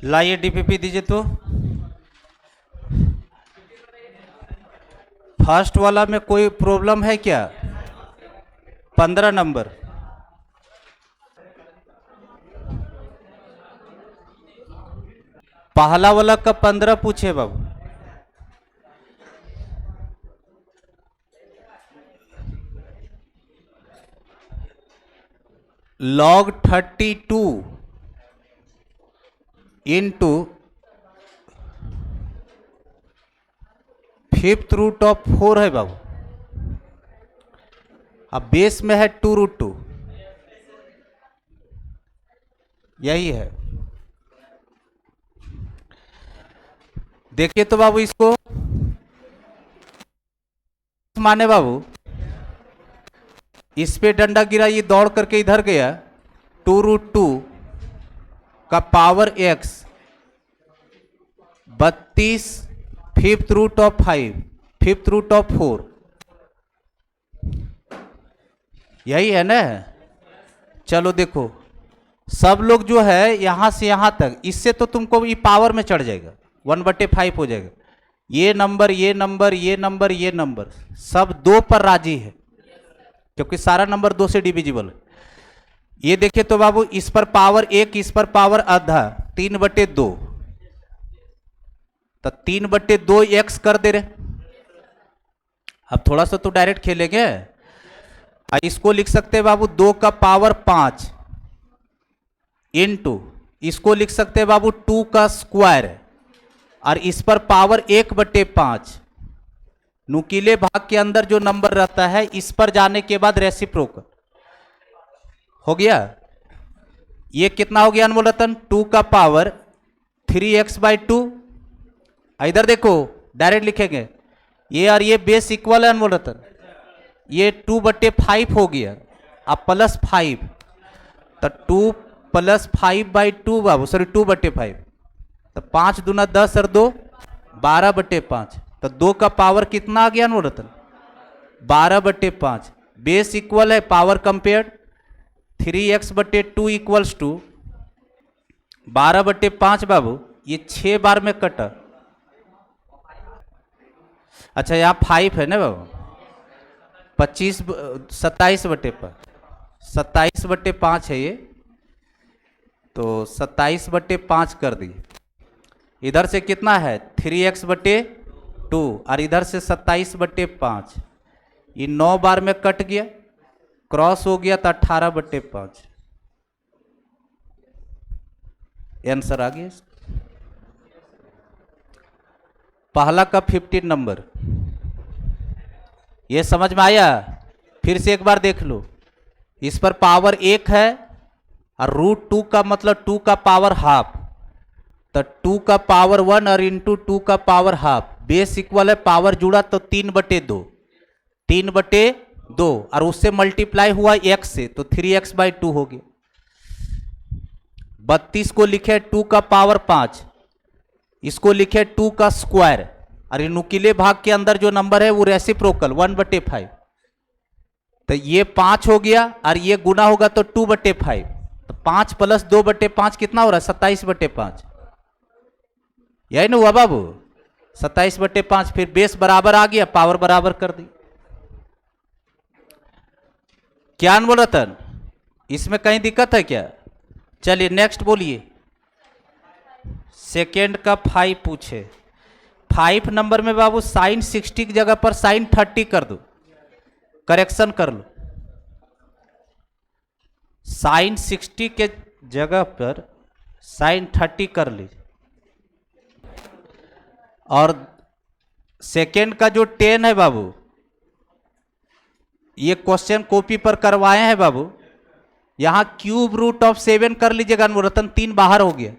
लाइए डीपीपी दीजिए तो। फर्स्ट वाला में कोई प्रॉब्लम है क्या? 15 नंबर। पहला वाला का 15 पूछे बाबू। log 32 into fifth root of 4 है बाबू। अब बेस में है 2√2, यही है। देखिए तो बाबू इसको माने बाबू, इस पे डंडा गिरा, ये दौड़ करके इधर गया, 2√2 का power x 32 fifth root of 5 fifth root of 4, यही है ना। चलो देखो, सब लोग जो है यहां से यहां तक, इससे तो तुमको ये पावर में चढ़ जाएगा, 1/5 हो जाएगा। ये नंबर ये नंबर ये नंबर ये नंबर सब 2 पर राजी है, क्योंकि सारा नंबर 2 से डिविजिबल है। ये देखिए तो बाबू, इस पर पावर 1, इस पर पावर आधा, 3/2, तो 3/2 x कर दे रहे। अब थोड़ा सा तो डायरेक्ट खेलेंगे। इसको लिख सकते हैं बाबू 2 का पावर 5 इंटू, इसको लिख सकते हैं बाबू 2 का स्क्वायर, और इस पर पावर 1/5। नुकीले भाग के अंदर जो नंबर रहता है, इस पर जाने के बाद रेसिप्रोकल हो गया। ये कितना हो गया अनमोल रतन? 2 का पावर 3x/2। इधर देखो, डायरेक्ट लिखेंगे ये, और ये बेस इक्वल है अनमोल रतन, ये 2/5 हो गया, अब प्लस 5, तो 2 + 5/2 बाबू, सॉरी 2/5, तो 5 दूना 10 और 2 12/5, तो 2 का पावर कितना आ गया अनमोल रतन? 12/5। बेस इक्वल है, power compared 3x/2 equals to 12/5 बाबू, ये 6 बार में कटा। अच्छा यहाँ 5 है ना बाबू, 27/5 है ये, तो 27/5 कर दिए। इधर से कितना है 3x/2, और इधर से 27/5, ये 9 बार में कट गया, क्रॉस हो गया तो 18/5। आंसर आ गया। पहला का 15 नंबर, ये समझ में आया? फिर से एक बार देख लो, इस पर पावर 1 है, और √2 का मतलब 2 का पावर हाफ, तो 2 का पावर 1 और इंटू 2 का पावर हाफ, बेस इक्वल है, पावर जुड़ा तो 3/2, 3/2, और उससे मल्टीप्लाई हुआ x से, तो 3x/2 हो गया। 32 को लिखे 2 का पावर 5, इसको लिखे 2 का स्क्वायर, और नुकीले भाग के अंदर जो नंबर है वो रेसिप्रोकल 1/5, तो ये 5 हो गया, और ये गुना होगा तो 2/5, तो 5 + 2/5 कितना हो रहा है? 27/5। यही ना हुआ बाबू, 27/5। फिर बेस बराबर आ गया, पावर बराबर कर दी। क्या अनमोल रतन, इसमें कहीं दिक्कत है क्या? चलिए नेक्स्ट बोलिए। सेकेंड का 5 पूछे। 5 नंबर में बाबू sin 60 की जगह पर sin 30 कर दो, करेक्शन कर लो। sin 60 के जगह पर sin 30 कर लीजिए। और सेकेंड का जो 10 है बाबू, ये क्वेश्चन कॉपी पर करवाए हैं बाबू, यहां √7 कर लीजिएगा अनमोल रतन, 3 बाहर हो गया।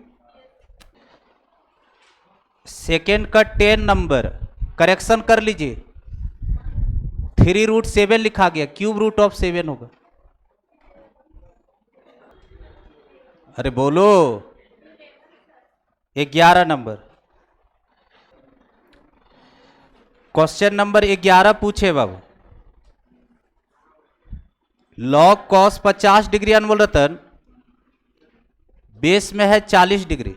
सेकेंड का 10 नंबर करेक्शन कर लीजिए, 3√7 लिखा गया, √7 होगा। अरे बोलो, 11 नंबर, क्वेश्चन नंबर 11 पूछे बाबू। log cos 50 डिग्री अनमोल रतन, बेस में है 40 डिग्री,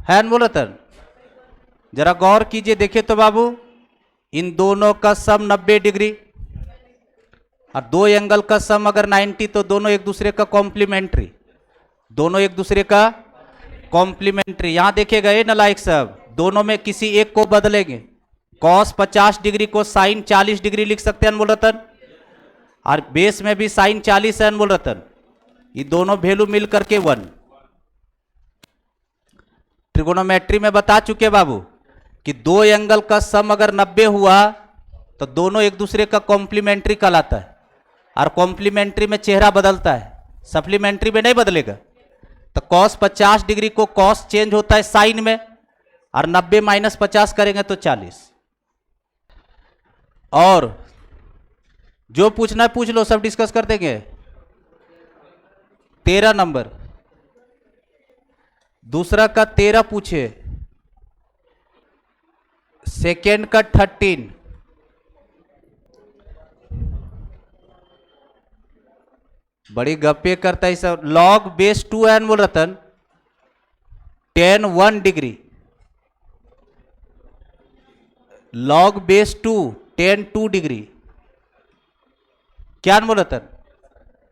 है अनमोल रतन? जरा गौर कीजिए, देखिए तो बाबू, इन दोनों का सम 90 डिग्री और दो एंगल का सम अगर 90, तो दोनों एक दूसरे का कॉम्प्लीमेंट्री, दोनों एक दूसरे का कॉम्प्लीमेंट्री। यहां देखिएगा ये नालायक सब, दोनों में किसी एक को बदलेंगे। कॉस 50 डिग्री को साइन 40 डिग्री लिख सकते हैं अनमोल रतन, और बेस में भी साइन 40 है अनमोल रतन। ये दोनों वैल्यू मिल करके 1। ट्रिगोनोमेट्री में बता चुके बाबू कि दो एंगल का सम अगर 90 हुआ तो दोनों एक दूसरे का कॉम्प्लीमेंट्री कहलाता है, और कॉम्प्लीमेंट्री में चेहरा बदलता है, सप्लीमेंट्री में नहीं बदलेगा। तो कॉस 50 डिग्री को कॉस चेंज होता है साइन में, और 90 माइनस 50 करेंगे तो 40। और जो पूछना है पूछ लो, सब डिस्कस कर देंगे। 13 नंबर, दूसरा का 13 पूछे, सेकेंड का 13, बड़ी गप्पे करता है सब। लॉग बेस 2 है अनमोल रतन, tan 1 degree, log base 2 tan 2 degree, क्या अनमोल रतन?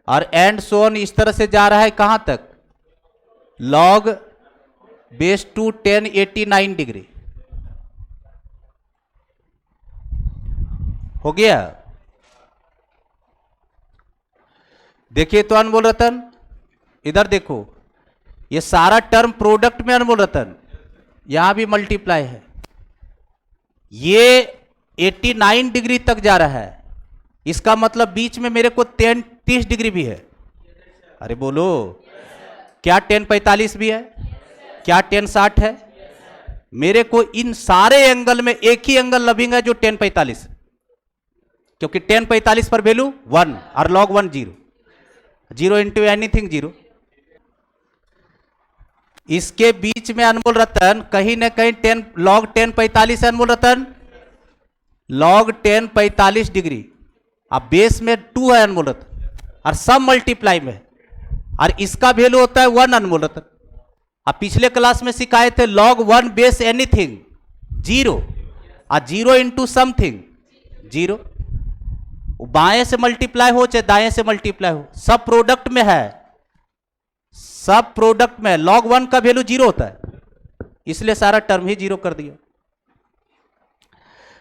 और एंड सोन इस तरह से जा रहा है कहां तक? Log base 2 tan 89 degree. हो गया? देखिए तो अनमोल रतन, इधर देखो, ये सारा टर्म प्रोडक्ट में अनमोल रतन, यहां भी मल्टीप्लाई है। ये 89 डिग्री तक जा रहा है, इसका मतलब बीच में मेरे को 30 डिग्री भी है। अरे बोलो, क्या tan 45 भी है? क्या tan 60 है? मेरे को इन सारे एंगल में एक ही एंगल लभिंग है जो tan 45, क्योंकि tan 45 पर वैल्यू 1 और log 1 0, 0 इंटू एनीथिंग 0। इसके बीच में अनमोल रतन कहीं ना कहीं log tan 45 है अनमोल रतन, log tan 45 डिग्री। अब बेस में 2 है अनमोल रतन, और सब मल्टीप्लाई में, और इसका वैल्यू होता है 1 अनमोल रतन। अब पिछले क्लास में सिखाए थे log 1 बेस एनीथिंग 0, और 0 इंटू समथिंग 0। बाएं से मल्टीप्लाई हो चाहे दाएं से मल्टीप्लाई हो, सब प्रोडक्ट में है, सब प्रोडक्ट में log 1 का वैल्यू 0 होता है, इसलिए सारा टर्म ही 0 कर दिया।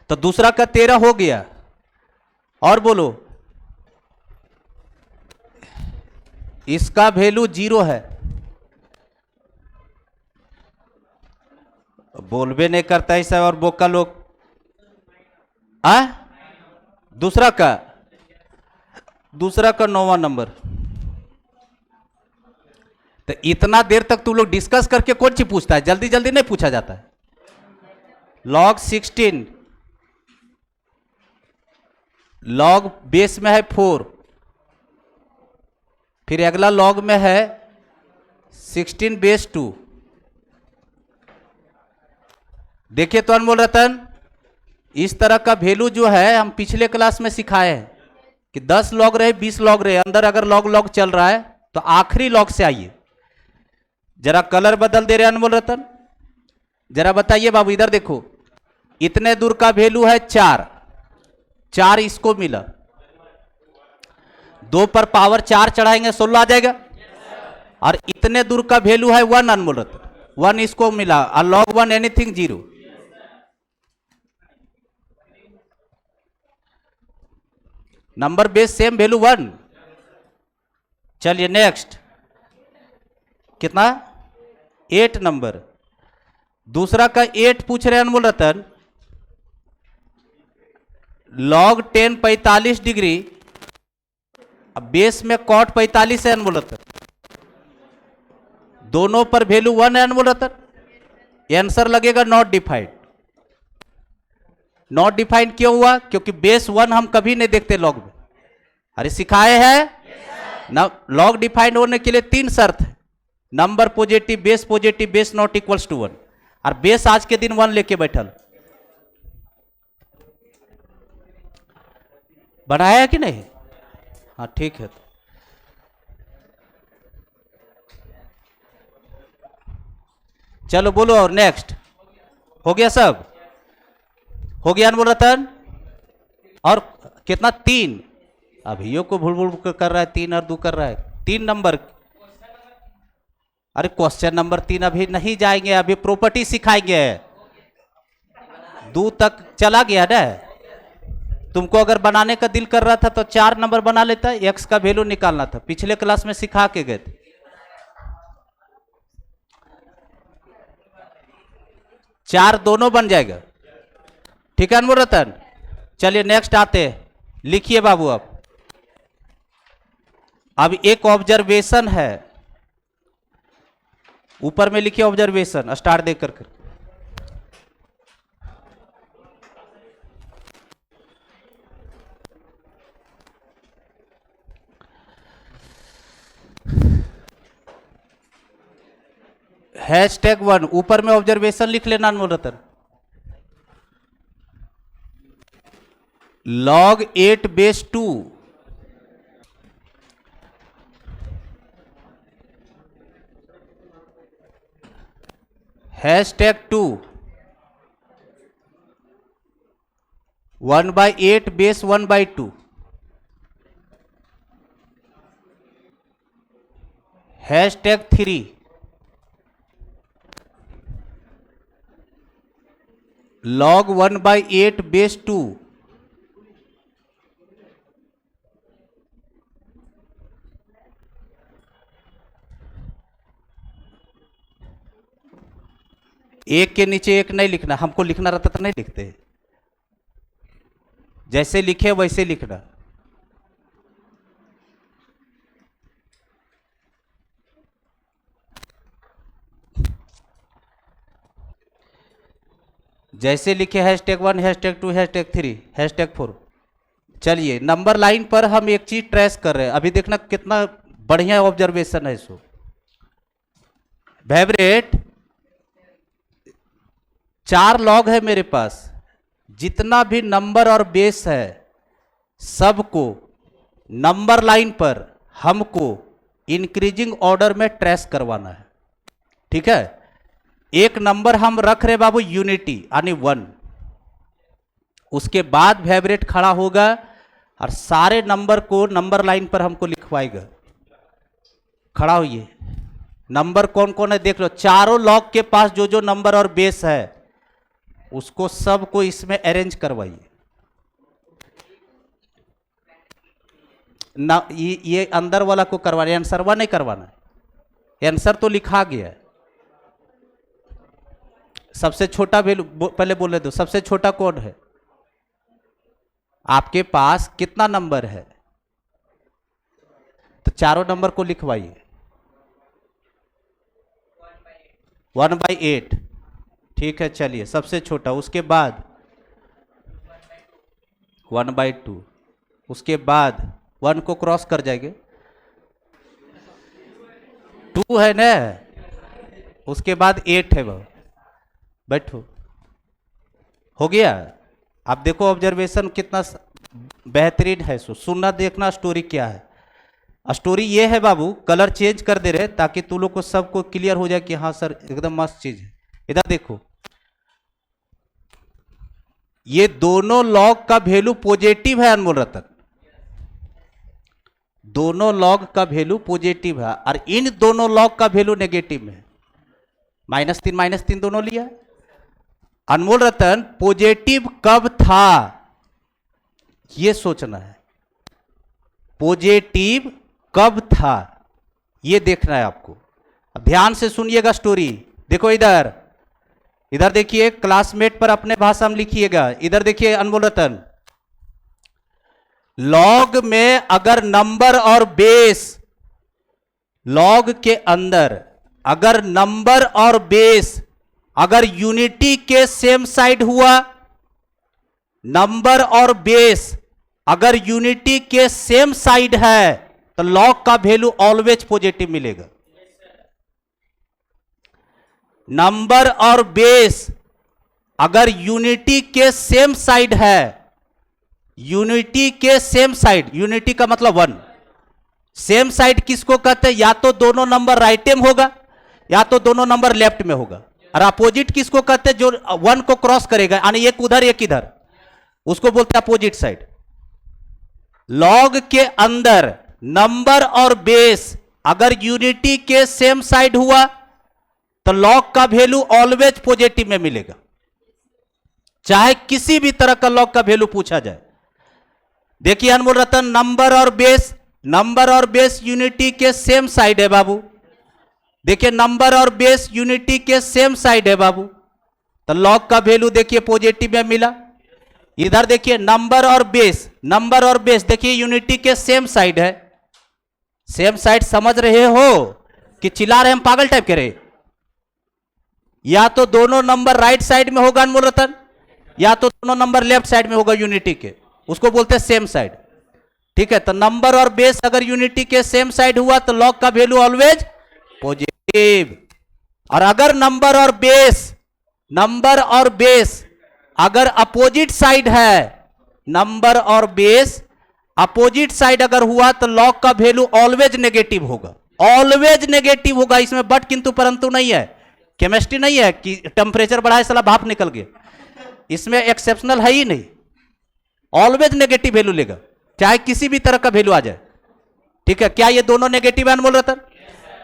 तो दूसरा का 13 हो गया। और बोलो, इसका वैल्यू 0 है, बोलबे नहीं करता ऐसा, और बोका लोग। दूसरा का 9वां नंबर। तो इतना देर तक तू लोग डिस्कस करके कौन सी पूछता है, जल्दी जल्दी नहीं पूछा जाता है। log 16, log बेस में है 4, फिर अगला log में है 16 बेस 2। देखिए तो अनमोल रतन, इस तरह का वैल्यू जो है हम पिछले क्लास में सिखाए हैं कि 10 log रहे 20 log रहे, अंदर अगर log चल रहा है तो आखिरी log से आइए। जरा कलर बदल दे रहे अनमोल रतन, जरा बताइए बाबू, इधर देखो, इतने दूर का वैल्यू है 4 इसको मिला, 2 पर पावर 4 चढ़ाएंगे 16 आ जाएगा। और इतने दूर का वैल्यू है 1 अनमोल रतन, 1 इसको मिला, और log 1 anything 0। Number base same value 1। चलिए नेक्स्ट, कितना? 8 नंबर, दूसरा का 8 पूछ रहे हैं अनमोल रतन, log tan 45 डिग्री, अब बेस में cot 45 है अनमोल रतन, दोनों पर वैल्यू 1 है अनमोल रतन। आंसर लगेगा नॉट डिफाइंड। नॉट डिफाइंड क्यों हुआ? क्योंकि बेस 1 हम कभी नहीं देखते लॉग में। अरे सिखाए हैं ना, लॉग डिफाइंड होने के लिए 3 शर्त है, number positive, base not equals to 1, और बेस आज के दिन 1 लेके बैठल। बनाया है कि नहीं? हाँ ठीक है। चलो बोलो और नेक्स्ट। हो गया सब? हो गया अनमोल रतन? और कितना? 3। अभियो को भूल भूल कर रहा है, 3 और 2 कर रहा है। 3 नंबर। अरे क्वेश्चन नंबर 3 अभी नहीं जाएंगे, अभी प्रॉपर्टी सिखाएंगे। 2 तक चला गया ना। तुमको अगर बनाने का दिल कर रहा था तो 4 नंबर बना लेता, एक्स का वैल्यू निकालना था, पिछले क्लास में सिखा के गए थे। 4 दोनों बन जाएगा। ठीक है अनमोल रतन? चलिए नेक्स्ट आते हैं। लिखिए बाबू। अब एक ऑब्जर्वेशन है, ऊपर में लिखिए ऑब्जर्वेशन स्टार देकर कर। #1 ऊपर में ऑब्जर्वेशन लिख लेना अनमोल रतन। log 8/2 #2 1/8 base 1/2 #3 log 1/8 base 2 एक के नीचे एक नहीं लिखना, हमको लिखना रहता तो नहीं लिखते, जैसे लिखे वैसे लिखना। जैसे लिखे #1 #2 #3 #4। चलिए नंबर लाइन पर हम एक चीज ट्रेस कर रहे हैं, अभी देखना कितना बढ़िया ऑब्जर्वेशन है। इसको वाइब्रेट 4 लॉग है मेरे पास, जितना भी नंबर और बेस है सबको नंबर लाइन पर हमको इंक्रीजिंग ऑर्डर में ट्रेस करवाना है। ठीक है? एक नंबर हम रख रहे बाबू यूनिटी यानी 1, उसके बाद वाइब्रेट खड़ा होगा और सारे नंबर को नंबर लाइन पर हमको लिखवाएगा। खड़ा होइए, नंबर कौन कौन है देख लो। चारों लॉग के पास जो जो नंबर और बेस है उसको सबको इसमें अरेंज करवाइए ना। ये अंदर वाला को करवाना, आंसर वा नहीं करवाना है, आंसर तो लिखा गया है। सबसे छोटा वैल्यू पहले बोले दो, सबसे छोटा कौन है? आपके पास कितना नंबर है? तो चारों नंबर को लिखवाइए 1/8। ठीक है, चलिए सबसे छोटा, उसके बाद 1/2, उसके बाद 1 को क्रॉस कर जाएंगे, 2 है ना, उसके बाद 8 है। वह बैठो, हो गया। आप देखो ऑब्जर्वेशन कितना बेहतरीन है। सुनना देखना स्टोरी क्या है। स्टोरी ये है बाबू, कलर चेंज कर दे रहे ताकि तू लोग को सबको क्लियर हो जाए कि हाँ सर एकदम मस्त चीज है। इधर देखो, ये दोनों लॉग का वैल्यू पॉजिटिव है अनमोल रतन, दोनों लॉग का वैल्यू पॉजिटिव है और इन दोनों लॉग का वैल्यू नेगेटिव है। -3 दोनों लिया। अनमोल रतन पॉजिटिव कब था ये सोचना है, पॉजिटिव कब था ये देखना है आपको। अब ध्यान से सुनिएगा स्टोरी। देखो इधर, इधर देखिए, क्लासमेट पर अपने भाषा में लिखिएगा। इधर देखिए अनमोल रतन, लॉग में अगर नंबर और बेस, लॉग के अंदर अगर नंबर और बेस अगर यूनिटी के सेम साइड हुआ, नंबर और बेस अगर यूनिटी के सेम साइड है तो लॉग का वैल्यू ऑलवेज पॉजिटिव मिलेगा। नंबर और बेस अगर यूनिटी के सेम साइड है, यूनिटी के सेम साइड, यूनिटी का मतलब 1, सेम साइड किसको कहते हैं? या तो दोनों नंबर राइट में होगा या तो दोनों नंबर लेफ्ट में होगा। और अपोजिट किसको कहते हैं? जो वन को क्रॉस करेगा, यानी एक उधर एक इधर, उसको बोलते हैं अपोजिट साइड। लॉग के अंदर नंबर और बेस अगर यूनिटी के सेम साइड हुआ तो लॉग का वैल्यू ऑलवेज पॉजिटिव में मिलेगा, चाहे किसी भी तरह का लॉग का वैल्यू पूछा जाए। देखिए अनमोल रतन, नंबर और बेस यूनिटी के सेम साइड है बाबू। देखिए नंबर और बेस यूनिटी के सेम साइड है बाबू, तो लॉग का वैल्यू देखिए पॉजिटिव में मिला। इधर देखिए नंबर और बेस देखिए यूनिटी के सेम साइड है। सेम साइड समझ रहे हो कि चिल्ला रहे हम पागल टाइप के रहे? या तो दोनों नंबर राइट साइड में होगा अनमोल रतन, या तो दोनों नंबर लेफ्ट साइड में होगा यूनिटी के, उसको बोलते हैं सेम साइड। ठीक है, तो नंबर और बेस अगर यूनिटी के सेम साइड हुआ तो लॉग का वैल्यू ऑलवेज पॉजिटिव। और अगर नंबर और बेस अगर अपोजिट साइड है, नंबर और बेस अपोजिट साइड अगर हुआ तो लॉग का वैल्यू ऑलवेज नेगेटिव होगा, ऑलवेज नेगेटिव होगा। इसमें बट किंतु परंतु नहीं है, केमिस्ट्री नहीं है कि टेम्परेचर बढ़ाए साला भाप निकल गया, इसमें एक्सेप्शनल है ही नहीं, ऑलवेज नेगेटिव वैल्यू लेगा, चाहे किसी भी तरह का वैल्यू आ जाए। ठीक है, क्या ये दोनों नेगेटिव है अनमोल रतन?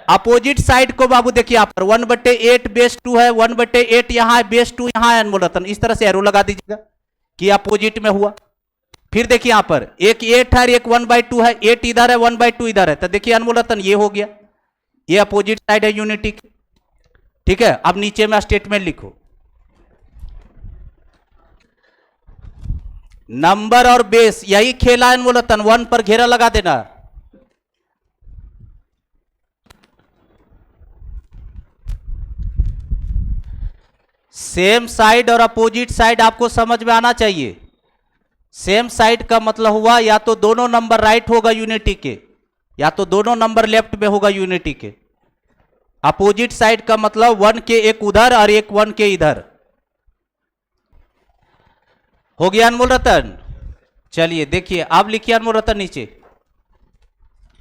अपोजिट साइड को बाबू देखिए यहां पर 1/8 बेस 2 है, 1/8 यहां है, बेस 2 यहां है अनमोल रतन, इस तरह से एरो लगा दीजिएगा कि अपोजिट में हुआ। फिर देखिए यहां पर एक 8 है, एक 1/2 है, 8 इधर है, 1/2 इधर है, तो देखिए अनमोल रतन ये हो गया, ये अपोजिट साइड है यूनिटी की। ठीक है, अब नीचे में स्टेटमेंट लिखो, नंबर और बेस यही खेला है अनमोल रतन, 1 पर घेरा लगा देना। सेम साइड और अपोजिट साइड आपको समझ में आना चाहिए। सेम साइड का मतलब हुआ या तो दोनों नंबर राइट होगा यूनिटी के, या तो दोनों नंबर लेफ्ट में होगा यूनिटी के। अपोजिट साइड का मतलब 1 के एक उधर और एक 1 के इधर। हो गया अनमोल रतन? चलिए देखिए अब लिखिए अनमोल रतन,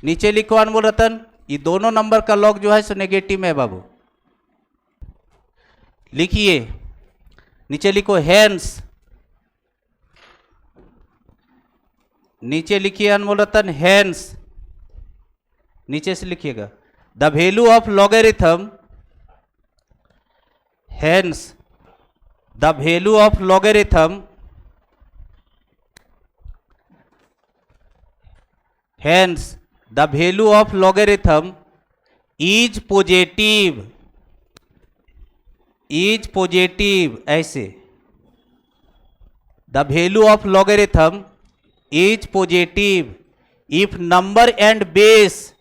नीचे लिखो अनमोल रतन, ये दोनों नंबर का लॉग जो है सो नेगेटिव में है बाबू। लिखिए नीचे लिखो हेंस, नीचे लिखिए अनमोल रतन हेंस, नीचे से लिखिएगा the value of logarithm, hence the value of logarithm, hence the value of logarithm is positive, ऐसे the value of logarithm is positive if number and base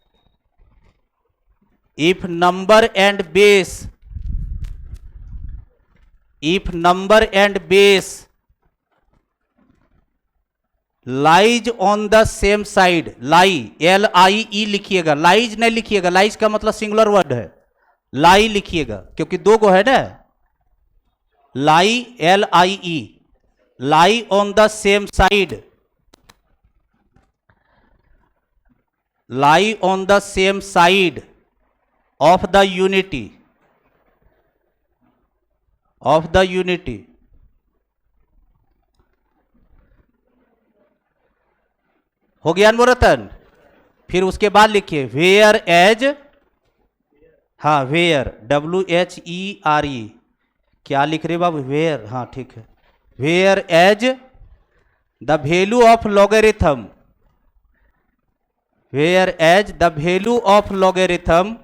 lies on the same side. LIE लिखिएगा, lies नहीं लिखिएगा, lies का मतलब singular word है, लाई लिखिएगा क्योंकि दो गो है ना, LIE, lie on the same side, lie on the same side of the unity, हो गया अनमोल रतन? फिर उसके बाद लिखिए वेयर एज, हाँ वेयर WHERE, क्या लिख रहे बाबू? वेयर, हाँ ठीक है, whereas the value of logarithm, whereas the value of logarithm,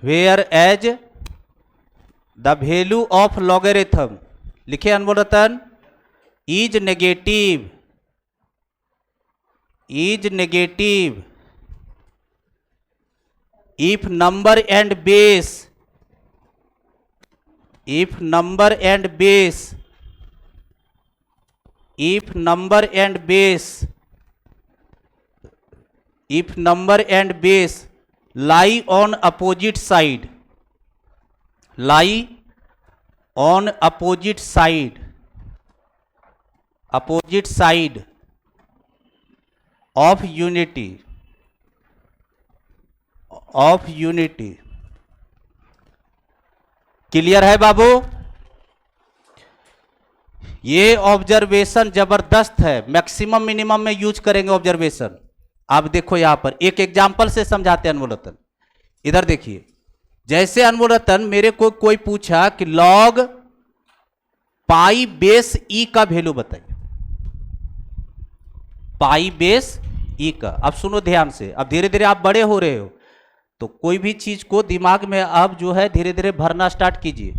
whereas the value of logarithm, लिखे अनमोल रतन, is negative if number and base lie on opposite side, of unity, clear है बाबू? ये ऑब्जर्वेशन जबरदस्त है, maximum minimum में use करेंगे observation. आप देखो यहां पर एक एग्जांपल से समझाते हैं अनमोल रतन। इधर देखिए, जैसे अनमोल रतन मेरे को कोई पूछा कि लॉग पाई बेस ई का वैल्यू बताइए, पाई बेस ई का। अब सुनो ध्यान से, अब धीरे धीरे आप बड़े हो रहे हो तो कोई भी चीज को दिमाग में अब जो है धीरे धीरे भरना स्टार्ट कीजिए।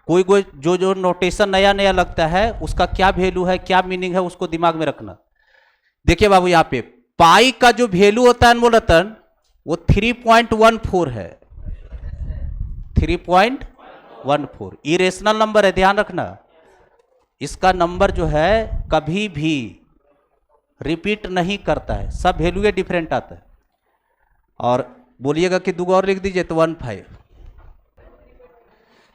कोई कोई जो जो नोटेशन नया नया लगता है उसका क्या वैल्यू है, क्या मीनिंग है, उसको दिमाग में रखना। देखिए बाबू, यहां पे पाई का जो वैल्यू होता है अनमोल रतन वो 3.14 है, 3.14 इरेशनल नंबर है, ध्यान रखना। इसका नंबर जो है कभी भी रिपीट नहीं करता है, सब वैल्यू डिफरेंट आता है। और बोलिएगा कि दो और लिख दीजिए तो 15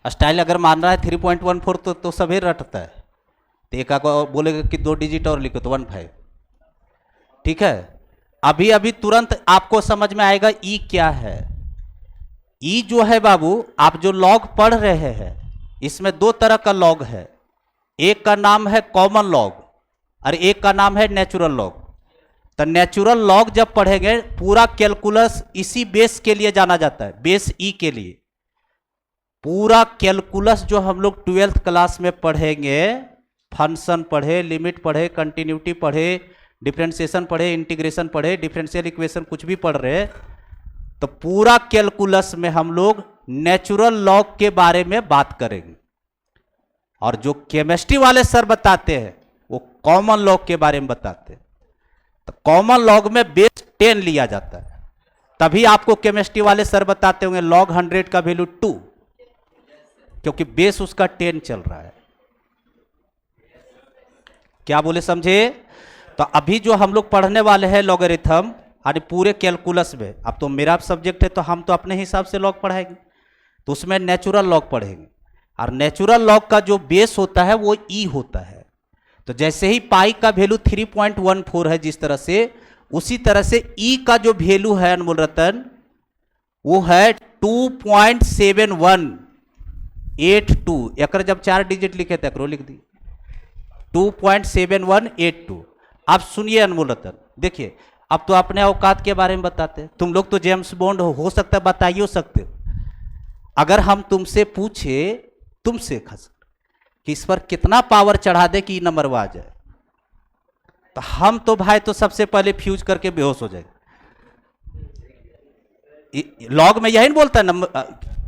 स्टाइल अगर मान रहा है 3.14 तो सभी रटता है, तो एक बोलेगा कि 2 डिजिट और लिखो तो 15। ठीक है, अभी अभी तुरंत आपको समझ में आएगा ई क्या है। ई जो है बाबू, आप जो लॉग पढ़ रहे हैं इसमें दो तरह का लॉग है, एक का नाम है कॉमन लॉग और एक का नाम है नेचुरल लॉग। तो नेचुरल लॉग जब पढ़ेंगे पूरा कैलकुलस इसी बेस के लिए जाना जाता है, बेस ई के लिए। पूरा कैलकुलस जो हम लोग 12th क्लास में पढ़ेंगे, फंक्शन पढ़े, लिमिट पढ़े, कंटिन्यूटी पढ़े, डिफरेंशिएशन पढ़े, इंटीग्रेशन पढ़े, डिफरेंशियल इक्वेशन कुछ भी पढ़ रहे, तो पूरा कैलकुलस में हम लोग नेचुरल लॉग के बारे में बात करेंगे। और जो केमिस्ट्री वाले सर बताते हैं वो कॉमन लॉग के बारे में बताते हैं। तो कॉमन लॉग में बेस 10 लिया जाता है, तभी आपको केमिस्ट्री वाले सर बताते होंगे लॉग 100 का वैल्यू 2, क्योंकि बेस उसका 10 चल रहा है। क्या बोले, समझे? तो अभी जो हम लोग पढ़ने वाले हैं लॉगरिथम, यानी पूरे कैलकुलस में, अब तो मेरा सब्जेक्ट है तो हम तो अपने हिसाब से लॉग पढ़ाएंगे, तो उसमें नेचुरल लॉग पढ़ेंगे। और नेचुरल लॉग का जो बेस होता है वो ई होता है। तो जैसे ही पाई का वैल्यू 3.14 है जिस तरह से, उसी तरह से ई का जो वैल्यू है अनमोल रतन वो है 2.7182। एक जब 4 डिजिट लिखे तक लिख दी 2.7182। आप सुनिए अनमोल रतन, देखिए अब तो अपने औकात के बारे में बताते हैं। तुम लोग तो जेम्स बॉन्ड हो सकता है, बताइए सकते हो। अगर हम तुमसे पूछे, तुमसे खास कि इस पर कितना पावर चढ़ा दे कि नंबर आ जाए, तो हम तो भाई तो सबसे पहले फ्यूज करके बेहोश हो जाए। लॉग में यही नहीं बोलता नंबर,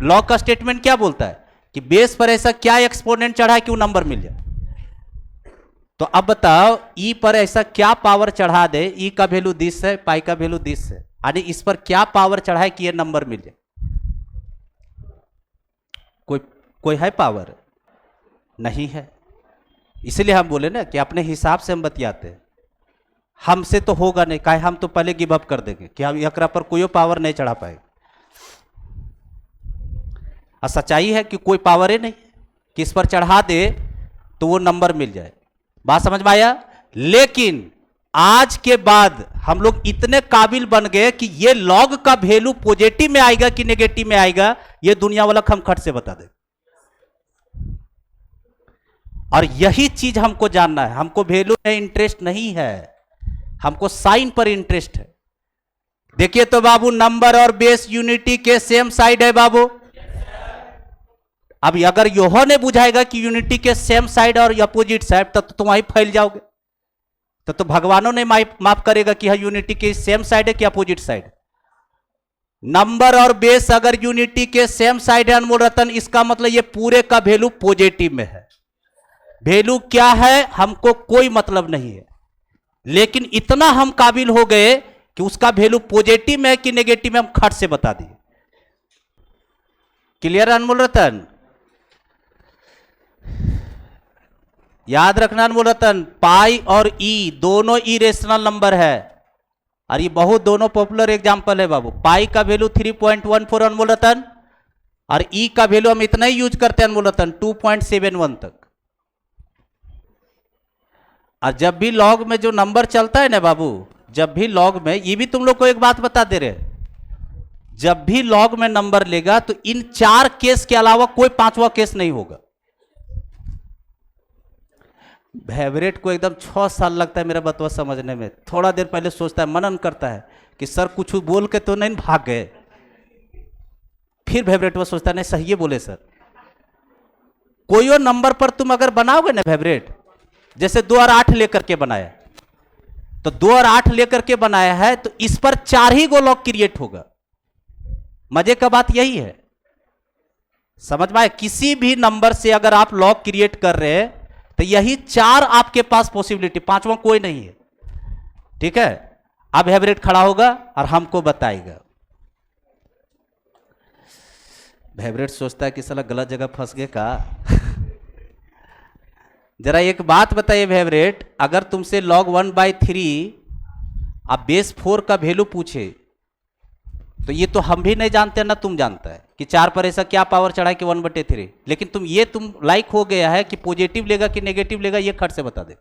लॉग का स्टेटमेंट क्या बोलता है कि बेस पर ऐसा क्या एक्सपोनेंट चढ़ा है कि वो नंबर मिल जाए। तो अब बताओ ई पर ऐसा क्या पावर चढ़ा दे, ई का वैल्यू 10 है, पाई का वैल्यू 10 है, यानी इस पर क्या पावर चढ़ाए कि ये नंबर मिल जाए। कोई है पावर? नहीं है। इसलिए हम बोले ना कि अपने हिसाब से हम बतियाते हैं, हमसे तो होगा नहीं, काहे हम तो पहले गिव अप कर देंगे कि हम एकरा पर कोई पावर नहीं चढ़ा पाएगा। और सच्चाई है कि कोई पावर ही नहीं कि इस पर चढ़ा दे तो वो नंबर मिल जाए। बात समझ में आया? लेकिन आज के बाद हम लोग इतने काबिल बन गए कि ये लॉग का वैल्यू पॉजिटिव में आएगा कि नेगेटिव में आएगा, ये दुनिया वाला हम खट से बता दे। और यही चीज हमको जानना है। हमको वैल्यू में इंटरेस्ट नहीं है, हमको साइन पर इंटरेस्ट है। देखिए तो बाबू, नंबर और बेस यूनिटी के सेम साइड है बाबू। अब अगर यह ने बुझाएगा कि यूनिटी के सेम साइड और अपोजिट साइड, तब तो तुम वहीं फैल जाओगे। तो भगवानों ने माफ करेगा कि हाँ यूनिटी के सेम साइड है कि अपोजिट साइड। नंबर और बेस अगर यूनिटी के सेम साइड है अनमोल रतन, इसका मतलब ये पूरे का वैल्यू पॉजिटिव में है। वैल्यू क्या है हमको कोई मतलब नहीं है, लेकिन इतना हम काबिल हो गए कि उसका वैल्यू पॉजिटिव में है कि नेगेटिव में हम खट से बता दिए। क्लियर अनमोल रतन? याद रखना अनमोल रतन, पाई और ई दोनों इरेशनल नंबर है, और ये बहुत दोनों पॉपुलर एग्जांपल है बाबू। पाई का वैल्यू 3.14 अनमोल रतन, और ई का वैल्यू हम इतना ही यूज करते हैं अनमोल रतन 2.71 तक। और जब भी लॉग में जो नंबर चलता है ना बाबू, जब भी लॉग में, ये भी तुम लोग को एक बात बता दे रहे, जब भी लॉग में नंबर लेगा तो इन 4 केस के अलावा कोई 5वां केस नहीं होगा। वेवरेट को एकदम 6 साल लगता है मेरा बतवा समझने में। थोड़ा देर पहले सोचता है, मनन करता है कि सर कुछ बोल के तो नहीं भाग गए। फिर वेवरेट वो सोचता है नहीं सही बोले सर। कोई और नंबर पर तुम अगर बनाओगे ना वेवरेट, जैसे 2 और 8 लेकर के बनाया, तो 2 और 8 लेकर के बनाया है, तो इस पर 4 ही गो लॉग क्रिएट होगा। मजे का बात यही है, समझ में आए? किसी भी नंबर से अगर आप लॉग क्रिएट कर रहे हैं तो यही 4 आपके पास पॉसिबिलिटी, 5वां कोई नहीं है। ठीक है, अब वेवरेट खड़ा होगा और हमको बताएगा। वेवरेट सोचता है कि साला गलत जगह फंस गए का। जरा एक बात बताइए वेवरेट, अगर तुमसे log 1/3 अब बेस 4 का वैल्यू पूछे, तो ये तो हम भी नहीं जानते ना तुम जानता है कि 4 पर ऐसा क्या पावर चढ़ा कि 1/3। लेकिन तुम लाइक हो गया है कि पॉजिटिव लेगा कि नेगेटिव लेगा, ये खट से बता दे।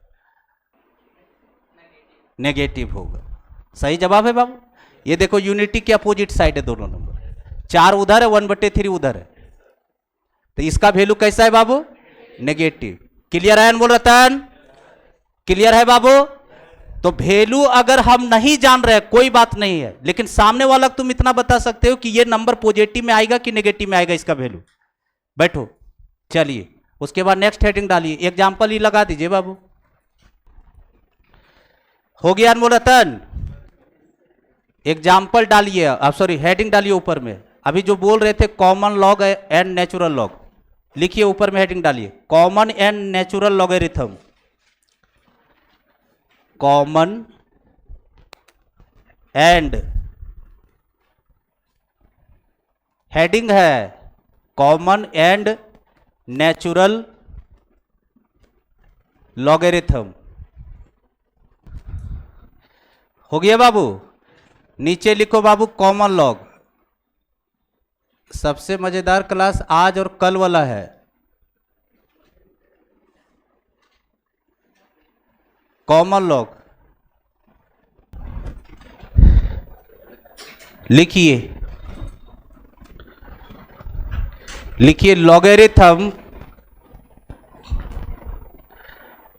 नेगेटिव होगा। सही जवाब है बाबू। ये देखो यूनिटी के अपोजिट साइड है दोनों नंबर, 4 उधर है 1/3 उधर है, तो इसका वैल्यू कैसा है बाबू? नेगेटिव। क्लियर है अनमोल रतन? क्लियर है बाबू? तो वैल्यू अगर हम नहीं जान रहे कोई बात नहीं है, लेकिन सामने वाला तुम इतना बता सकते हो कि ये नंबर पॉजिटिव में आएगा कि नेगेटिव में आएगा, इसका वैल्यू। बैठो, चलिए उसके बाद नेक्स्ट हेडिंग डालिए। एग्जाम्पल ही लगा दीजिए बाबू। हो गया अनमोल रतन? एग्जाम्पल डालिए, आप सॉरी हेडिंग डालिए ऊपर में। अभी जो बोल रहे थे common log and natural log, लिखिए ऊपर में हेडिंग डालिए, common and natural logarithm. Common and, heading है कॉमन एंड नेचुरल लॉगरिथम। हो गया बाबू? नीचे लिखो बाबू कॉमन लॉग। सबसे मजेदार क्लास आज और कल वाला है। कॉमन लॉग लिखिए, लिखिए logarithm,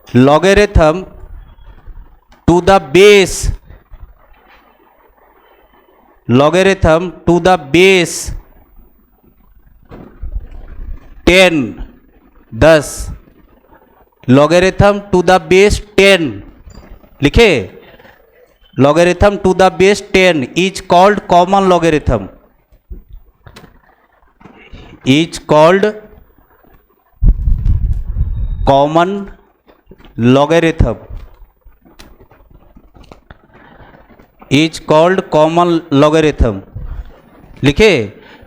logarithm to the base, logarithm to the base 10, 10, logarithm to the base 10, लिखे logarithm to the base 10 is called common logarithm, is called common logarithm, is called common logarithm. लिखे,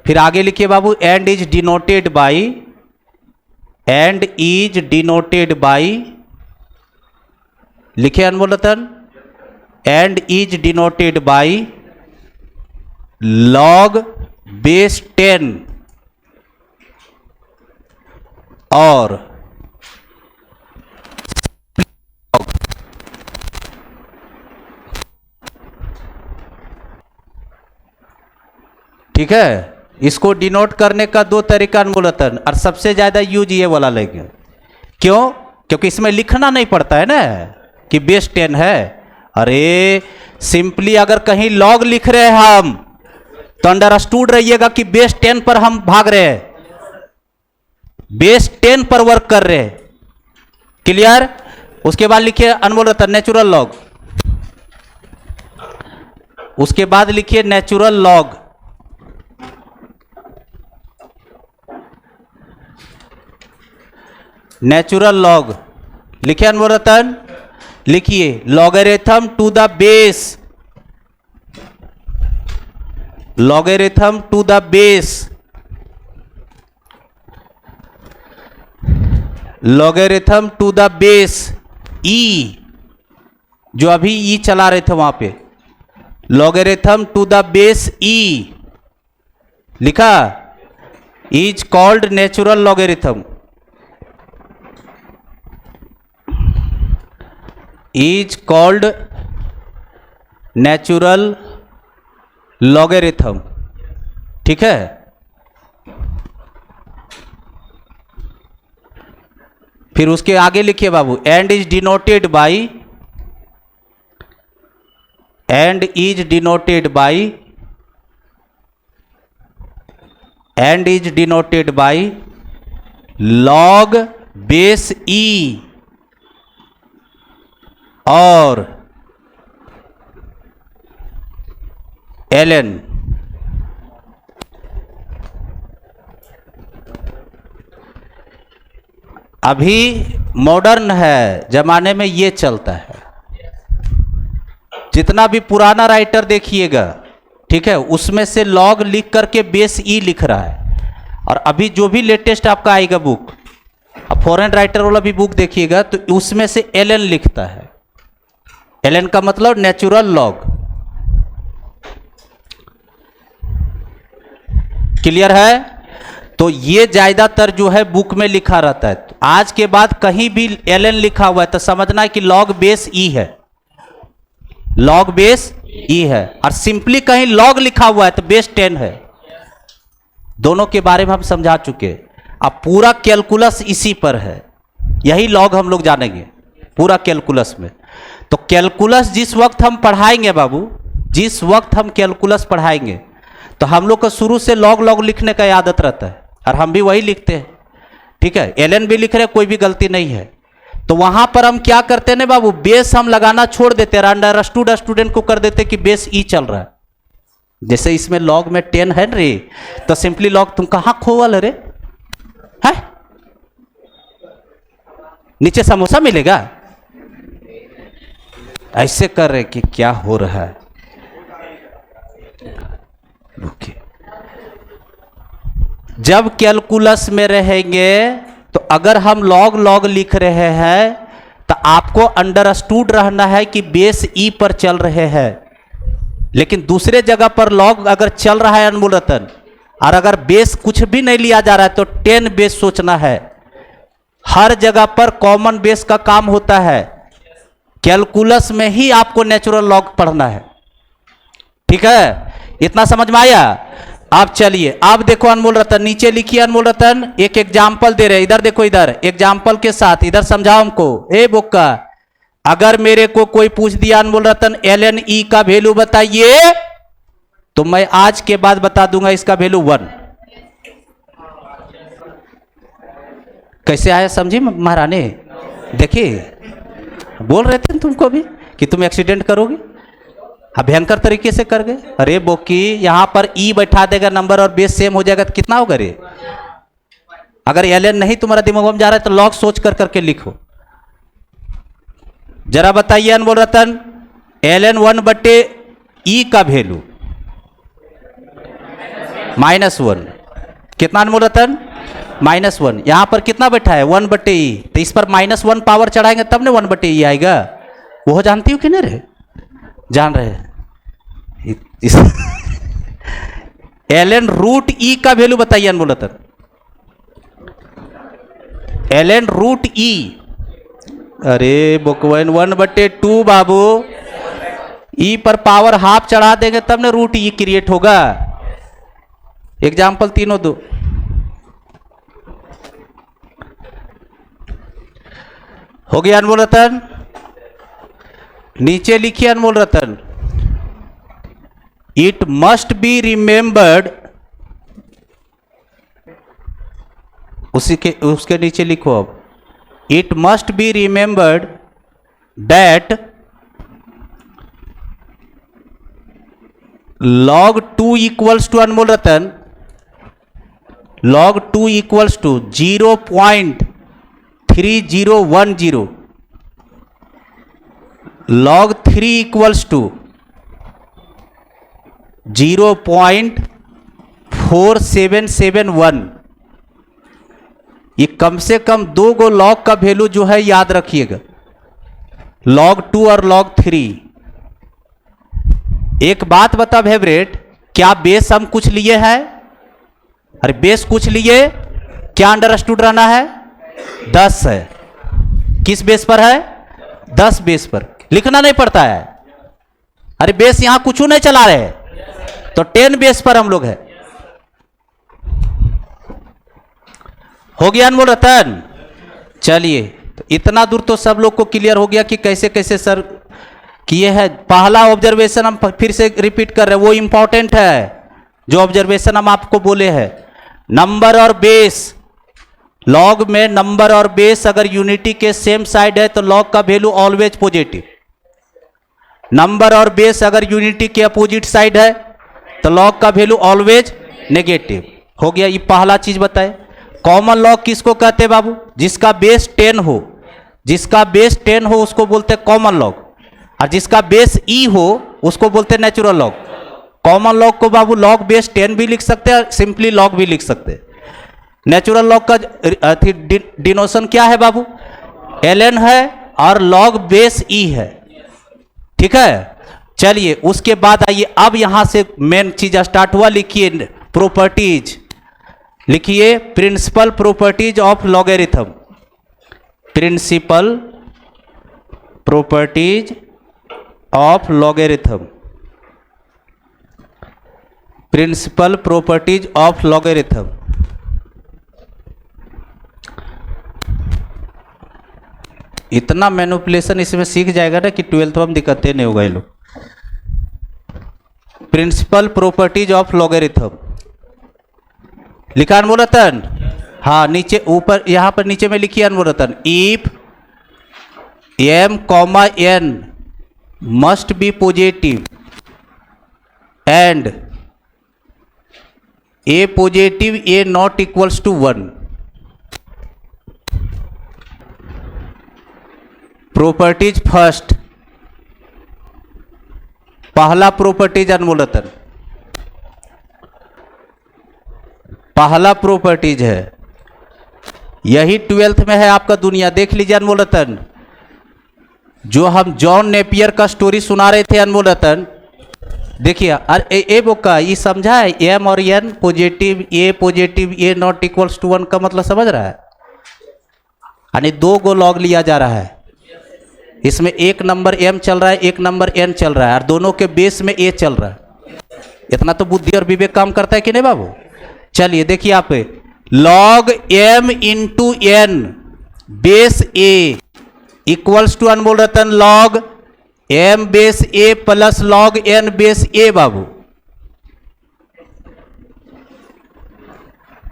फिर आगे लिखिए बाबू, and is denoted by, and is denoted by, लिखे Anmol Ratan, and is denoted by log base 10 और ठीक है। इसको डिनोट करने का 2 तरीका अनमोल रतन, और सबसे ज्यादा यूज ये वाला लेंगे। क्यों? क्योंकि इसमें लिखना नहीं पड़ता है ना कि बेस 10 है। अरे सिंपली अगर कहीं लॉग लिख रहे हैं हम, तो अंडरस्टूड रहिएगा कि बेस 10 पर हम भाग रहे हैं, बेस 10 पर वर्क कर रहे हैं। क्लियर? उसके बाद लिखिए अनमोल रतन नेचुरल लॉग, उसके बाद लिखिए नेचुरल लॉग, नेचुरल लॉग लिखिए अनमोल रतन, लिखिए logarithm to the base, logarithm to the base, logarithm to the base e, जो अभी ई चला रहे थे वहां पे, logarithm to the base e लिखा, is called natural logarithm, is called natural logarithm. ठीक है। फिर उसके आगे लिखिए बाबू, and is denoted by, and is denoted by, and is denoted by log base e और ln। अभी मॉडर्न है जमाने में ये चलता है, जितना भी पुराना राइटर देखिएगा, ठीक है, उसमें से लॉग लिख करके बेस ई लिख रहा है। और अभी जो भी लेटेस्ट आपका आएगा बुक, अब फॉरेन राइटर वाला भी बुक देखिएगा तो उसमें से ln लिखता है। ln का मतलब नेचुरल लॉग। क्लियर है? तो ये ज्यादातर जो है बुक में लिखा रहता है। तो आज के बाद कहीं भी ln लिखा हुआ है तो समझना है कि लॉग बेस ई है, लॉग बेस ई है। और सिंपली कहीं लॉग लिखा हुआ है तो बेस 10 है। दोनों के बारे में हम समझा चुके। अब पूरा कैलकुलस इसी पर है, यही लॉग हम लोग जानेंगे पूरा कैलकुलस में। तो कैलकुलस जिस वक्त हम पढ़ाएंगे बाबू, जिस वक्त हम कैलकुलस पढ़ाएंगे तो हम लोग को शुरू से लॉग लॉग लिखने का आदत रहता है, और हम भी वही लिखते हैं, ठीक है। ln भी लिख रहे, कोई भी गलती नहीं है। तो वहां पर हम क्या करते हैं ना बाबू, बेस हम लगाना छोड़ देते हैं, अंडरस्टूड स्टूडेंट को कर देते कि बेस ई चल रहा है। जैसे इसमें लॉग में 10 है रे, तो सिंपली लॉग तुम कहां खोवल रे है, नीचे समोसा मिलेगा, ऐसे कर रहे कि क्या हो रहा है। जब कैलकुलस में रहेंगे तो अगर हम लॉग लॉग लिख रहे हैं तो आपको अंडरस्टूड रहना है कि बेस ई पर चल रहे हैं। लेकिन दूसरे जगह पर लॉग अगर चल रहा है अनमोल रतन, और अगर बेस कुछ भी नहीं लिया जा रहा है तो 10 बेस सोचना है। हर जगह पर कॉमन बेस का काम होता है, कैलकुलस में ही आपको नेचुरल लॉग पढ़ना है, ठीक है। इतना समझ में आया? आप चलिए, आप देखो अनमोल रतन, नीचे लिखिए अनमोल रतन, एक एग्जाम्पल दे रहे, इधर देखो, इधर एग्जाम्पल के साथ इधर समझाओ हमको। ए बोक्का, अगर मेरे को कोई पूछ दिया अनमोल रतन ln e का वैल्यू बताइए, तो मैं आज के बाद बता दूंगा इसका वैल्यू 1। कैसे आया समझी महारानी? देखिए बोल रहे थे तुमको भी कि तुम एक्सीडेंट करोगे, भयंकर तरीके से कर गए। अरे बोकी, यहां पर ई बैठा देगा नंबर और बेस सेम हो जाएगा तो कितना होगा रे? अगर ln नहीं तुम्हारा दिमाग में जा रहा है तो लॉग सोच कर करके लिखो। जरा बताइए अनमोल रतन, ln 1/e का वैल्यू -1 कितना अनमोल रतन? -1। यहां पर कितना बैठा है 1/e, तो इस पर -1 पावर चढ़ाएंगे तब ना 1/e आएगा। वो जानती हो कि नहीं रे? जान रहे हैं। ln √e का वैल्यू बताइए अनमोल रतन। ln √e, अरे बुकवन 1/2 बाबू, ई पर पावर हाफ चढ़ा देंगे तब ना √e क्रिएट होगा। एग्जाम्पल तीनों दो। हो गया अनमोल रतन? नीचे लिखिए अनमोल रतन, इट मस्ट बी रिमेंबर्ड, उसके नीचे लिखो अब, it must be remembered that log 2 equals to अनमोल रतन, log 2 equals to 0.3010, log 3 equals to 0.4771। ये कम से कम 2 गो log का वैल्यू जो है याद रखिएगा, log 2 और log 3। एक बात बता फेवरेट, क्या बेस हम कुछ लिए हैं? अरे बेस कुछ लिए, क्या अंडरस्टूड रहना है? 10 है। किस बेस पर है? 10 बेस पर। लिखना नहीं पड़ता है। अरे बेस यहां कुछ नहीं चला रहे, तो 10 बेस पर हम लोग है। हो गया अनमोल रतन? चलिए, तो इतना दूर तो सब लोग को क्लियर हो गया कि कैसे कैसे सर किए हैं। पहला ऑब्जर्वेशन हम फिर से रिपीट कर रहे हैं, वो इंपॉर्टेंट है जो ऑब्जर्वेशन हम आपको बोले हैं। नंबर और बेस, लॉग में नंबर और बेस अगर यूनिटी के सेम साइड है तो लॉग का वैल्यू ऑलवेज पॉजिटिव। नंबर और बेस अगर यूनिटी के अपोजिट साइड है तो लॉग का वैल्यू ऑलवेज नेगेटिव। हो गया, ये पहला चीज बताए। कॉमन लॉग किसको कहते हैं बाबू? जिसका बेस 10 हो, जिसका बेस 10 हो उसको बोलते हैं कॉमन लॉग, और जिसका बेस ई हो उसको बोलते हैं नेचुरल लॉग। कॉमन लॉग को बाबू लॉग बेस 10 भी लिख सकते हैं, सिंपली लॉग भी लिख सकते हैं। नेचुरल लॉग का डिनोशन क्या है बाबू? ln है और लॉग बेस ई है। ठीक है, चलिए उसके बाद आइए, अब यहां से मेन चीज स्टार्ट हुआ। लिखिए प्रॉपर्टीज, लिखिए principal properties of logarithm. Principal properties of logarithm, principal properties of logarithm. इतना मैनिपुलेशन इसमें सीख जाएगा ना कि 12th में दिक्कतें नहीं होगा ये लोग। प्रिंसिपल प्रॉपर्टीज ऑफ लॉगरिथम लिखा अनमोल रतन? हाँ, नीचे ऊपर यहां पर नीचे में लिखिए अनमोल Ratan, if m comma n must be positive and a positive a not equals to 1। Properties first, पहला प्रॉपर्टीज अनमोल रतन, पहला प्रॉपर्टीज है, यही 12th में है आपका दुनिया। देख लीजिए अनमोल रतन, जो हम जॉन नेपियर का स्टोरी सुना रहे थे अनमोल रतन, देखिए अरे ए बोका ये समझा है? एम और N positive A not equals to 1 का मतलब समझ रहा है? यानी दो गो लॉग लिया जा रहा है, इसमें एक नंबर m चल रहा है, एक नंबर n चल रहा है, और दोनों के बेस में a चल रहा है। इतना तो बुद्धि और विवेक काम करता है कि नहीं बाबू? चलिए देखिए आप, log m into n base a equals to अनमोल रतन log m base a plus log n base a बाबू।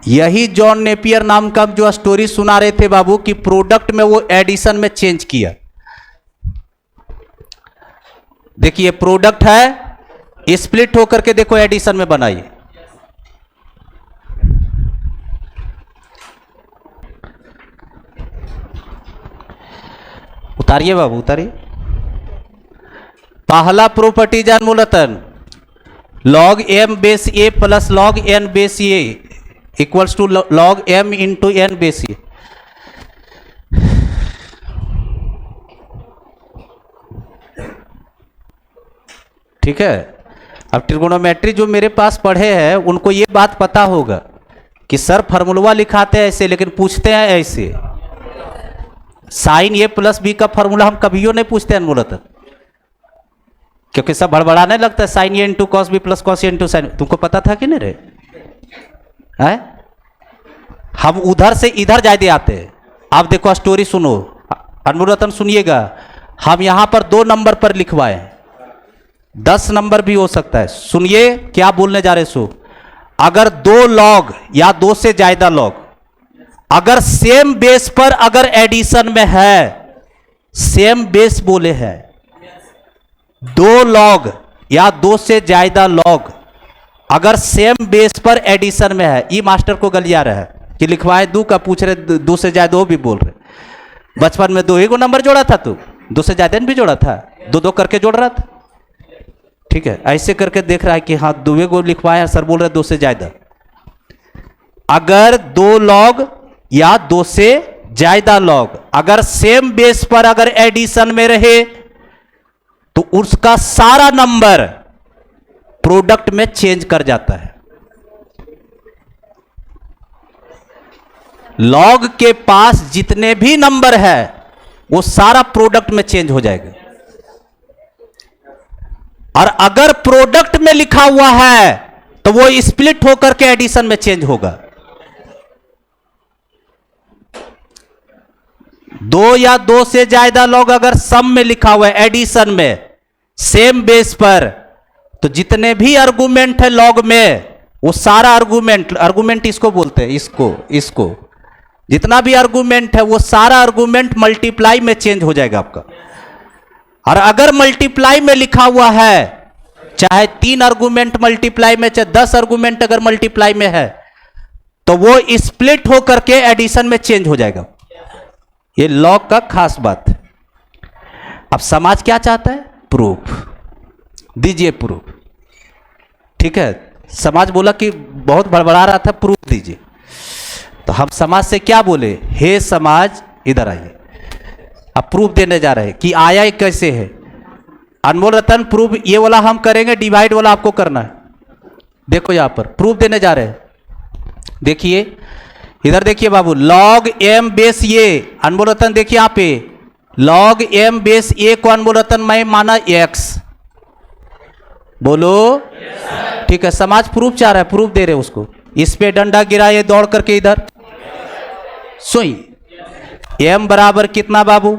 यही जॉन नेपियर नाम का जो स्टोरी सुना रहे थे बाबू कि प्रोडक्ट में वो एडिशन में चेंज किया। देखिए प्रोडक्ट है, स्प्लिट होकर के देखो एडिशन में बनाइए। उतारिए बाबू उतारिए। पहला प्रॉपर्टी जान मूलतन log m base a plus log n base a equals to log m into n base a। ठीक है, अब ट्रिगोनोमेट्री जो मेरे पास पढ़े हैं उनको ये बात पता होगा कि सर फार्मूला लिखाते हैं ऐसे लेकिन पूछते हैं ऐसे। साइन ए प्लस बी का फार्मूला हम कभी नहीं पूछते हैं मूलतः, क्योंकि सब बड़बड़ाने लगता है sine A into cos B plus cos A into sine. तुमको पता था कि नहीं रे? है? हम उधर से इधर जाते आते हैं। आप देखो स्टोरी सुनो अनुरतन, सुनिएगा। हम यहां पर 2 नंबर पर लिखवाए, 10 नंबर भी हो सकता है। सुनिए क्या बोलने जा रहे सो। अगर 2 लॉग या 2 से ज्यादा लॉग अगर सेम बेस पर अगर एडिशन में है, सेम बेस बोले हैं, 2 लॉग या 2 से ज्यादा लॉग अगर सेम बेस पर एडिशन में है, ये मास्टर को गलिया रहा है कि लिखवाए 2 का पूछ रहे, 2 से ज्यादा वो भी बोल रहे। बचपन में 2 ही को नंबर जोड़ा था, तू 2 से ज्यादा भी जोड़ा था, 2 करके जोड़ रहा था। ठीक है, ऐसे करके देख रहा है कि हाँ 2 को लिखवाया, सर बोल रहे 2 से ज्यादा। अगर 2 लॉग या 2 से ज्यादा लॉग अगर सेम बेस पर अगर एडिशन में रहे तो उसका सारा नंबर प्रोडक्ट में चेंज कर जाता है। लॉग के पास जितने भी नंबर है वो सारा प्रोडक्ट में चेंज हो जाएगा। और अगर प्रोडक्ट में लिखा हुआ है तो वो स्प्लिट होकर के एडिशन में चेंज होगा। दो या दो से ज्यादा लॉग अगर सम में लिखा हुआ है, एडिशन में, सेम बेस पर, तो जितने भी आर्गुमेंट है लॉग में, वो सारा आर्गुमेंट इसको बोलते हैं, इसको जितना भी आर्गुमेंट है वो सारा आर्गुमेंट मल्टीप्लाई में चेंज हो जाएगा आपका। और अगर मल्टीप्लाई में लिखा हुआ है, चाहे 3 आर्गुमेंट मल्टीप्लाई में, चाहे 10 आर्गुमेंट अगर मल्टीप्लाई में है, तो वो स्प्लिट होकर के एडिशन में चेंज हो जाएगा। ये लॉग का खास बात है। अब समाज क्या चाहता है? प्रूफ दीजिए, प्रूफ। ठीक है, समाज बोला कि बहुत बड़बड़ा रहा था, प्रूफ दीजिए। तो हम समाज से क्या बोले? हे समाज इधर आइए, अब प्रूफ देने जा रहे हैं कि आया कैसे है। अनमोल रतन प्रूफ ये वाला हम करेंगे, डिवाइड वाला आपको करना है। देखो यहां पर प्रूफ देने जा रहे हैं, देखिए इधर देखिए बाबू, लॉग एम बेस ए, अनमोल रतन देखिए यहां पे लॉग एम बेस ए को अनमोल रतन मैं माना एक्स, बोलो ठीक है। समाज प्रूफ चाह रहा है, प्रूफ दे रहे उसको। इस पे डंडा गिरा, ये दौड़ करके इधर सुई, एम बराबर कितना बाबू?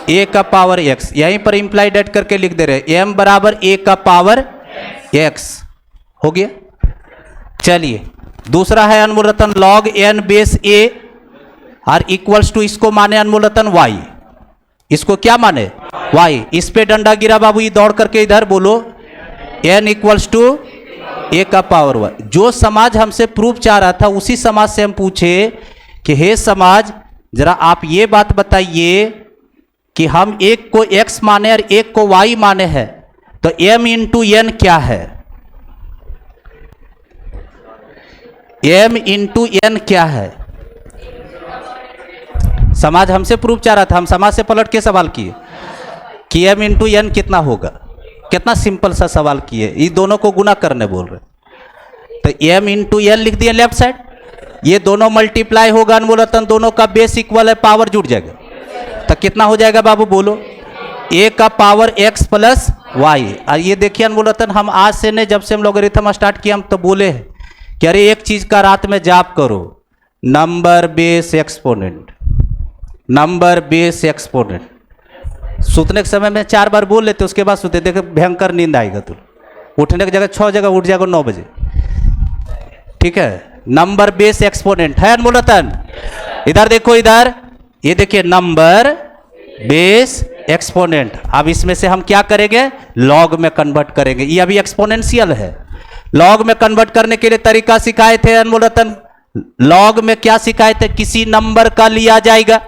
ए का पावर एक्स, यहीं पर इंप्लाइड एड करके लिख दे रहे, एम बराबर ए का पावर एक्स। हो गया। चलिए दूसरा है अनमोल रतन लॉग एन बेस ए और इक्वल्स टू, इसको माने अनमोल रतन वाई, इसको क्या माने? वाई। इस पे डंडा गिरा बाबू, ये दौड़ करके इधर बोलो एन इक्वल्स टू ए का पावर वाई। जो समाज हमसे प्रूफ चाह रहा था, उसी समाज से हम पूछे कि हे समाज जरा आप ये बात बताइए कि हम एक को x माने और एक को y माने हैं, तो m इंटू एन क्या है? m इंटू एन क्या है? समाज हमसे प्रूफ चाह रहा था, हम समाज से पलट के सवाल किए कि m इंटू एन कितना होगा। कितना सिंपल सा सवाल किए, ये दोनों को गुना करने बोल रहे, तो m इंटू एन लिख दिए लेफ्ट साइड, ये दोनों मल्टीप्लाई होगा अनमोल रतन, दोनों का बेस इक्वल है, पावर जुड़ जाएगा, तो कितना हो जाएगा बाबू बोलो? a का पावर x प्लस वाई। और ये देखिए अनमोल रतन, हम आज से नहीं, जब से हम लोगरिथम स्टार्ट किया हम तो बोले हैं कि अरे एक चीज का रात में जाप करो, number base exponent, number base exponent. सुतने के समय में 4 बार बोल लेते, उसके बाद सोते, देखो भयंकर नींद आएगा, तो उठने की जगह 6 जगह उठ जाएगा 9 बजे। ठीक है, नंबर बेस एक्सपोनेंट है अनमोल रतन। इधर देखो, इधर ये देखिए नंबर बेस एक्सपोनेंट। अब इसमें से हम क्या करेंगे? लॉग में कन्वर्ट करेंगे। ये अभी एक्सपोनेंशियल है, लॉग में कन्वर्ट करने के लिए तरीका सिखाए थे अनमोल रतन। लॉग में क्या सिखाए थे? किसी नंबर का लिया जाएगा,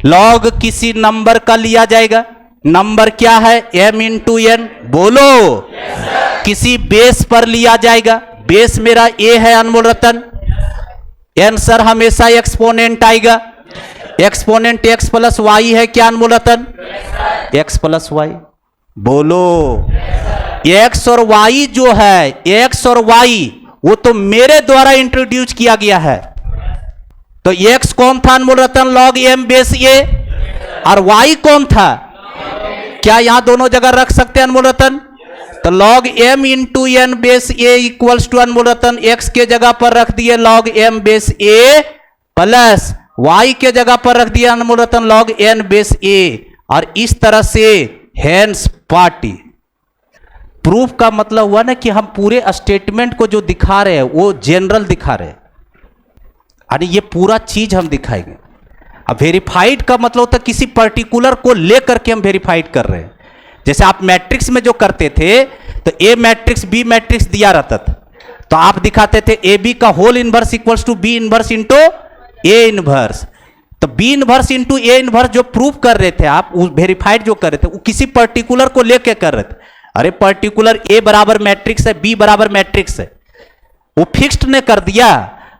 लॉग किसी नंबर का लिया जाएगा। नंबर क्या है? m इंटू एन, बोलो किसी बेस पर लिया जाएगा। बेस मेरा a है अनमोल रतन, n सर हमेशा एक्सपोनेंट आएगा। एक्सपोनेंट x प्लस वाई है क्या अनमोल रतन? x प्लस वाई, बोलो x और y जो है, x और y वो तो मेरे द्वारा इंट्रोड्यूस किया गया है। तो x कौन था अनमोल रतन? Log m base a। और y कौन था? क्या यहां दोनों जगह रख सकते हैं अनमोल रतन? तो log m into N base a equals to अनमोल रतन x के जगह पर रख दिए log m base a plus y के जगह पर रख दिया अनमोल रतन लॉग n बेस a। और इस तरह से हैंस पार्टी। प्रूफ का मतलब हुआ ना कि हम पूरे स्टेटमेंट को जो दिखा रहे हैं वो जनरल दिखा रहे हैं, यानी ये पूरा चीज हम दिखाएंगे। अब वेरीफाइड का मतलब होता है किसी पर्टिकुलर को लेकर के हम वेरीफाइड कर रहे हैं। जैसे आप मैट्रिक्स में जो करते थे, तो ए मैट्रिक्स बी मैट्रिक्स दिया रहता था, तो आप दिखाते थे ए बी का whole inverse equals to B inverse into A inverse. तो B inverse into A inverse जो प्रूफ कर रहे थे आप, वेरीफाइड जो कर रहे थे, वो किसी पर्टिकुलर को लेके कर रहे थे। अरे पर्टिकुलर ए बराबर मैट्रिक्स है, बी बराबर मैट्रिक्स है, वो फिक्स्ड ने कर दिया।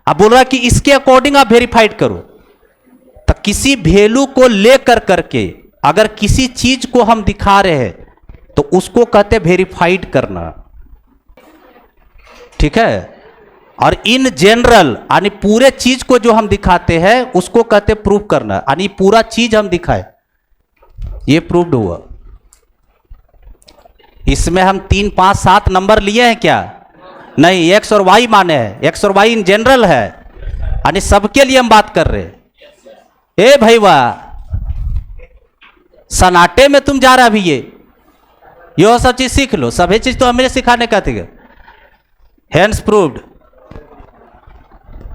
अब बोल रहा कि इसके अकॉर्डिंग आप वेरीफाइड करो। तो किसी वैल्यू को लेकर करके अगर किसी चीज को हम दिखा रहे हैं तो उसको कहते वेरीफाइड करना। ठीक है। और इन जनरल यानी पूरे चीज को जो हम दिखाते हैं उसको कहते प्रूफ करना, यानी पूरा चीज हम दिखाए, ये प्रूव्ड हुआ। इसमें हम 3, 5, 7 नंबर लिए हैं क्या? नहीं, एक्स और वाई माने हैं, एक्स और वाई इन जनरल है, यानी सबके लिए हम बात कर रहे हैं। ए भाई वाह, सनाटे में तुम जा रहा भी ये सब चीज सीख लो, सभी चीज तो हमें सिखाने का थी। हैंड्स प्रूव्ड,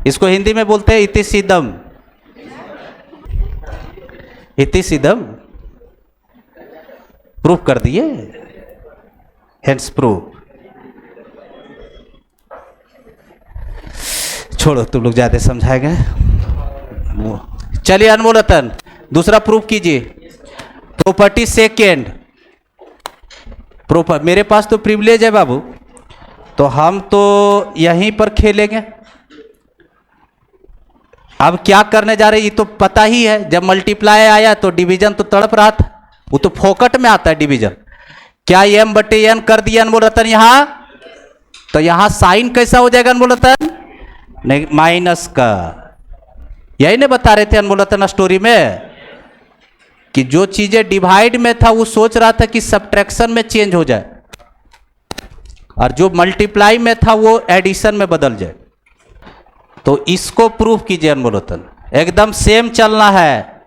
इसको हिंदी में बोलते हैं इति सिद्धम। इति सिद्धम प्रूव कर दिए, हैंड्स प्रूव। छोड़ो, तुम लोग ज्यादा समझाएंगे। चलिए अनमोल रतन, दूसरा प्रूफ कीजिए। प्रॉपर्टी सेकेंड, मेरे पास तो प्रिविलेज है बाबू, तो हम तो यहीं पर खेलेंगे। अब क्या करने जा रहे ये तो पता ही है। जब मल्टीप्लाई आया तो डिवीजन तो तड़प रहा था, वो तो फोकट में आता है डिवीजन। क्या m बटे n कर दिया अनमोल रतन यहां, तो यहां साइन कैसा हो जाएगा अनमोल रतन, नहीं माइनस का। यही नहीं बता रहे थे अनमोल रतन स्टोरी में कि जो चीजें डिवाइड में था वो सोच रहा था कि सब्ट्रैक्शन में चेंज हो जाए, और जो मल्टीप्लाई में था वो एडिशन में बदल जाए। तो इसको प्रूफ कीजिए अनमोल रतन, एकदम सेम चलना है।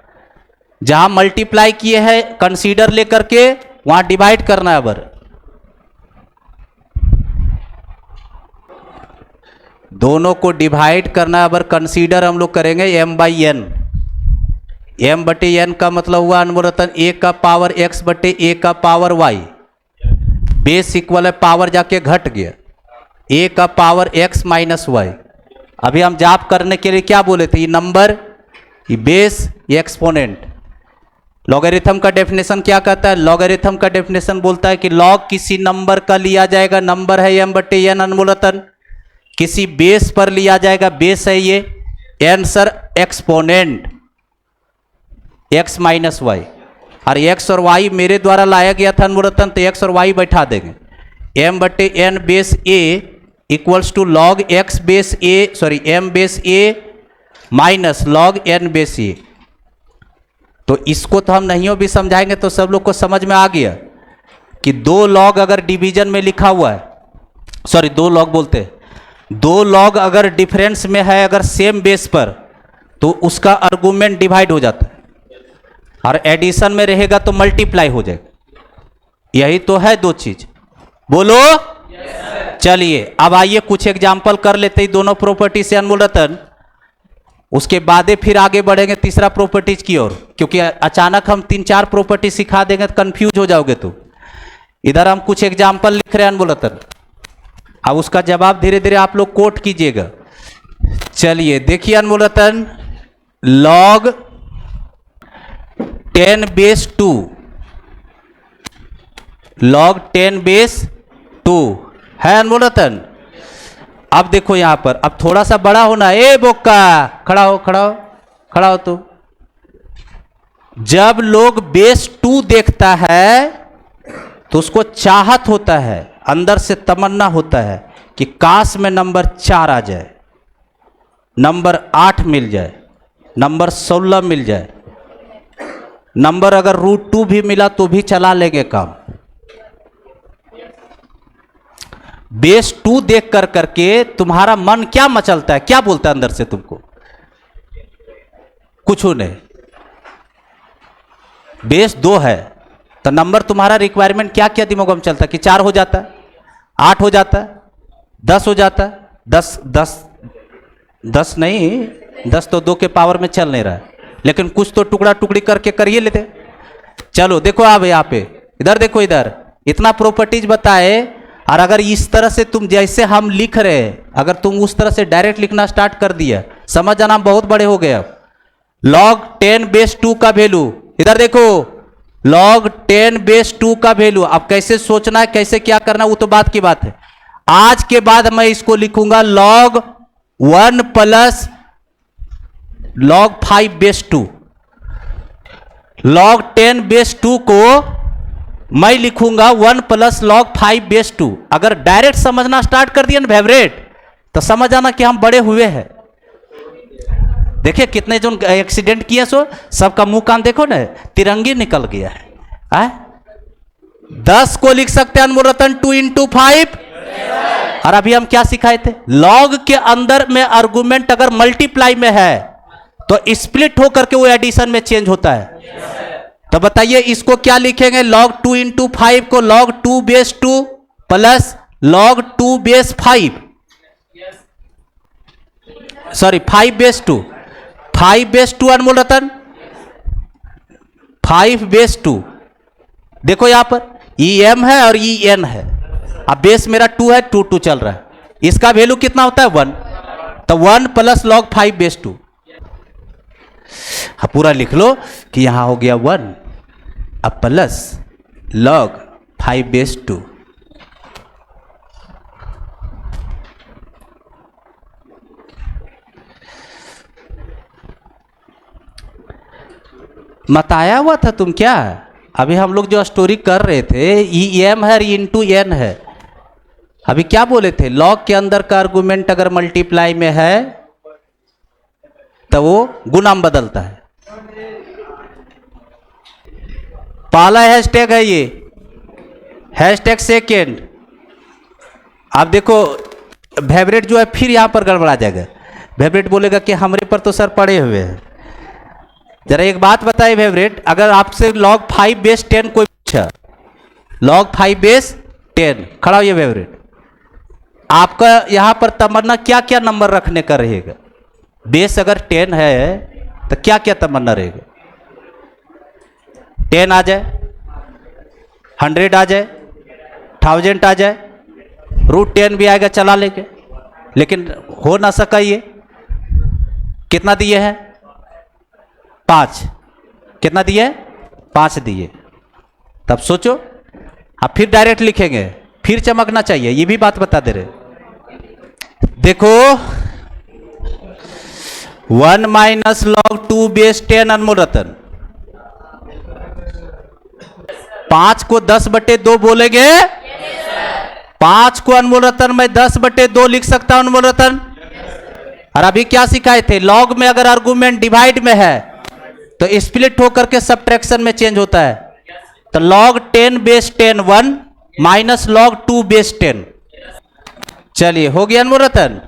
जहां मल्टीप्लाई किए हैं कंसीडर लेकर के वहां डिवाइड करना है। अबर दोनों को डिवाइड करना है। अबर कंसीडर हम लोग करेंगे m बाई एन। m बटे n का मतलब हुआ अनमोल रतन a का पावर x बटे a का पावर y। बेस इक्वल है, पावर जाके घट गया, a का पावर x माइनस y। अभी हम जाप करने के लिए क्या बोले थे, ये नंबर, ये बेस, ये एक्सपोनेंट। लॉगरिथम का डेफिनेशन क्या कहता है, लॉगरिथम का डेफिनेशन बोलता है कि लॉग किसी नंबर का लिया जाएगा, नंबर है m बटे n अनमोल रतन, किसी बेस पर लिया जाएगा, बेस है ये, n सर एक्सपोनेंट x माइनस वाई, और x और y मेरे द्वारा लाया गया था अनमोल रतन, तो x और y बैठा देंगे। m बटे n base a equals to log x base a, sorry m base a minus log n base a। तो इसको तो हम नहीं भी समझाएंगे तो सब लोग को समझ में आ गया कि दो लॉग अगर डिवीजन में लिखा हुआ है, सॉरी दो लॉग बोलते हैं, दो लॉग अगर डिफरेंस में है, अगर सेम बेस पर, तो उसका आर्गुमेंट डिवाइड हो जाता है, और एडिशन में रहेगा तो मल्टीप्लाई हो जाएगा। यही तो है दो चीज, बोलो। चलिए अब आइए कुछ एग्जाम्पल कर लेते हैं दोनों प्रॉपर्टी से अनमोल रतन, उसके बाद फिर आगे बढ़ेंगे तीसरा प्रॉपर्टीज की ओर, क्योंकि अचानक हम 3-4 प्रॉपर्टी सिखा देंगे तो कंफ्यूज हो जाओगे। तो इधर हम कुछ एग्जाम्पल लिख रहे हैं अनमोल रतन, अब उसका जवाब धीरे धीरे आप लोग कोट कीजिएगा। चलिए देखिए अनमोल रतन, लॉग 10 बेस 2, लॉग 10 बेस 2 है अनमोल रतन। अब देखो यहां पर, अब थोड़ा सा बड़ा होना, ए बोक्का खड़ा हो, खड़ा हो, खड़ा हो। तो जब लोग बेस 2 देखता है तो उसको चाहत होता है, अंदर से तमन्ना होता है कि काश में नंबर 4 आ जाए, नंबर 8 मिल जाए, नंबर 16 मिल जाए, नंबर अगर √2 भी मिला तो भी चला लेंगे काम। बेस 2 देख कर करके तुम्हारा मन क्या मचलता है, क्या बोलता है अंदर से तुमको, कुछ नहीं। बेस 2 है तो नंबर तुम्हारा रिक्वायरमेंट क्या क्या दिमाग में चलता है कि 4 हो जाता है, 8 हो जाता है, 10 हो जाता है, 10 नहीं, 10 तो 2 के पावर में चल नहीं रहा है, लेकिन कुछ तो टुकड़ा टुकड़ी करके करिए लेते। चलो देखो आप यहाँ पे, इधर देखो, इधर इतना प्रॉपर्टीज बताए, और अगर इस तरह से तुम जैसे हम लिख रहे हैं, अगर तुम उस तरह से डायरेक्ट लिखना स्टार्ट कर दिया, समझ जाना बहुत बड़े हो गए। अब लॉग 10 बेस 2 का वैल्यू, इधर देखो, लॉग 10 बेस 2 का वैल्यू, अब कैसे सोचना है, कैसे क्या करना है, वो तो बात की बात है। आज के बाद मैं इसको लिखूंगा log 1 plus log 5 base 2। Log 10 base 2 को मैं लिखूंगा 1 प्लस लॉग 5 बेस 2। अगर डायरेक्ट समझना स्टार्ट कर दिया ना फेवरेट, तो समझ आना कि हम बड़े हुए हैं। देखिए कितने जो एक्सीडेंट किए, सो सबका मुंह कान देखो ना, तिरंगी निकल गया है। 10 को लिख सकते हैं अनमोल रतन 2 × 5। और अभी हम क्या सिखाए थे, लॉग के अंदर में आर्गुमेंट अगर मल्टीप्लाई में है तो स्प्लिट होकर के वो एडिशन में चेंज होता है। तो बताइए इसको क्या लिखेंगे, log 2 इंटू 5 को log 2 base 2 plus log 2 base 5, sorry 5 base 2, 5 base 2 अनमोल रतन, 5 बेस 2। देखो यहां पर em है और en है, अब बेस मेरा 2 है, 2 2 चल रहा है, इसका वैल्यू कितना होता है 1, तो 1 प्लस log 5 बेस 2। पूरा लिख लो कि यहां हो गया 1 अब प्लस log 5 बेस 2। बताया हुआ था तुम क्या, अभी हम लोग जो स्टोरी कर रहे थे em है इंटू n है, अभी क्या बोले थे, log के अंदर का आर्गुमेंट अगर मल्टीप्लाई में है तो वो गुना में बदलता है। पहला हैशटैग है ये, हैशटैग सेकेंड। आप देखो वेवरेट जो है फिर यहां पर गड़बड़ा जाएगा, वेवरेट बोलेगा कि हमारे पर तो सर पड़े हुए हैं। जरा एक बात बताइए वेवरेट, अगर आपसे log 5 बेस 10 कोई पूछा, log 5 बेस 10, खड़ा होइए वेवरेट, आपका यहां पर तमन्ना क्या क्या नंबर रखने का रहेगा, बेस अगर 10 है तो क्या क्या तमन्ना रहेगा, 10 आ जाए, 100 आ जाए, 1000 आ जाए, √10 भी आएगा चला लेके, लेकिन हो ना सका ये। कितना दिए हैं 5, कितना दिए 5 दिए, तब सोचो आप फिर डायरेक्ट लिखेंगे, फिर चमकना चाहिए, ये भी बात बता दे रहे। देखो 1 माइनस log 2 बेस 10 अनमोल रतन, 5 को 10/2 बोलेंगे, 5 को अनमोल रतन मैं 10/2 लिख सकता हूं अनमोल रतन। और अभी क्या सिखाए थे, लॉग में अगर आर्गुमेंट डिवाइड में है तो स्प्लिट होकर के सब्ट्रैक्शन में चेंज होता है, तो log 10 base 10 1 minus log 2 base 10। चलिए हो गया अनमोल रतन।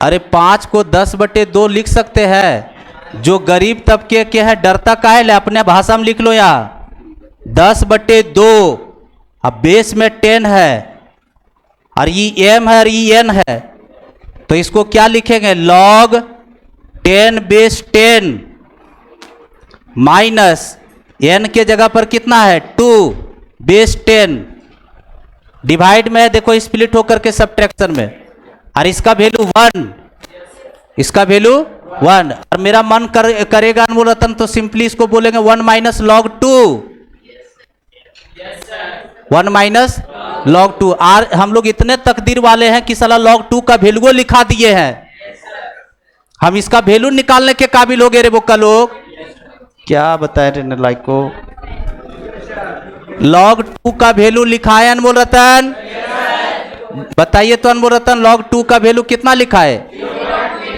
अरे 5 को 10/2 लिख सकते हैं, जो गरीब तबके के हैं डरता काहे ले, अपने भाषा में लिख लो यहां 10/2, अब बेस में 10 है और ये m है और ये n है, तो इसको क्या लिखेंगे log 10 बेस 10 माइनस n के जगह पर कितना है 2 बेस 10, डिवाइड में है, देखो स्प्लिट होकर के सब्ट्रैक्शन में, और इसका वैल्यू 1, इसका वैल्यू 1, और मेरा मन करेगा अनमोल रतन तो सिंपली इसको बोलेंगे 1 माइनस log 2, 1 माइनस log 2। और हम लोग इतने तकदीर वाले हैं कि साला log 2 का वैल्यू लिखा दिए हैं, हम इसका वैल्यू निकालने के काबिल हो गए रे बोका लोग, क्या बताए रे लाइक को, log 2 का वैल्यू लिखा है अनमोल रतन, बताइए तो अनमोल रतन log 2 का वैल्यू कितना लिखा है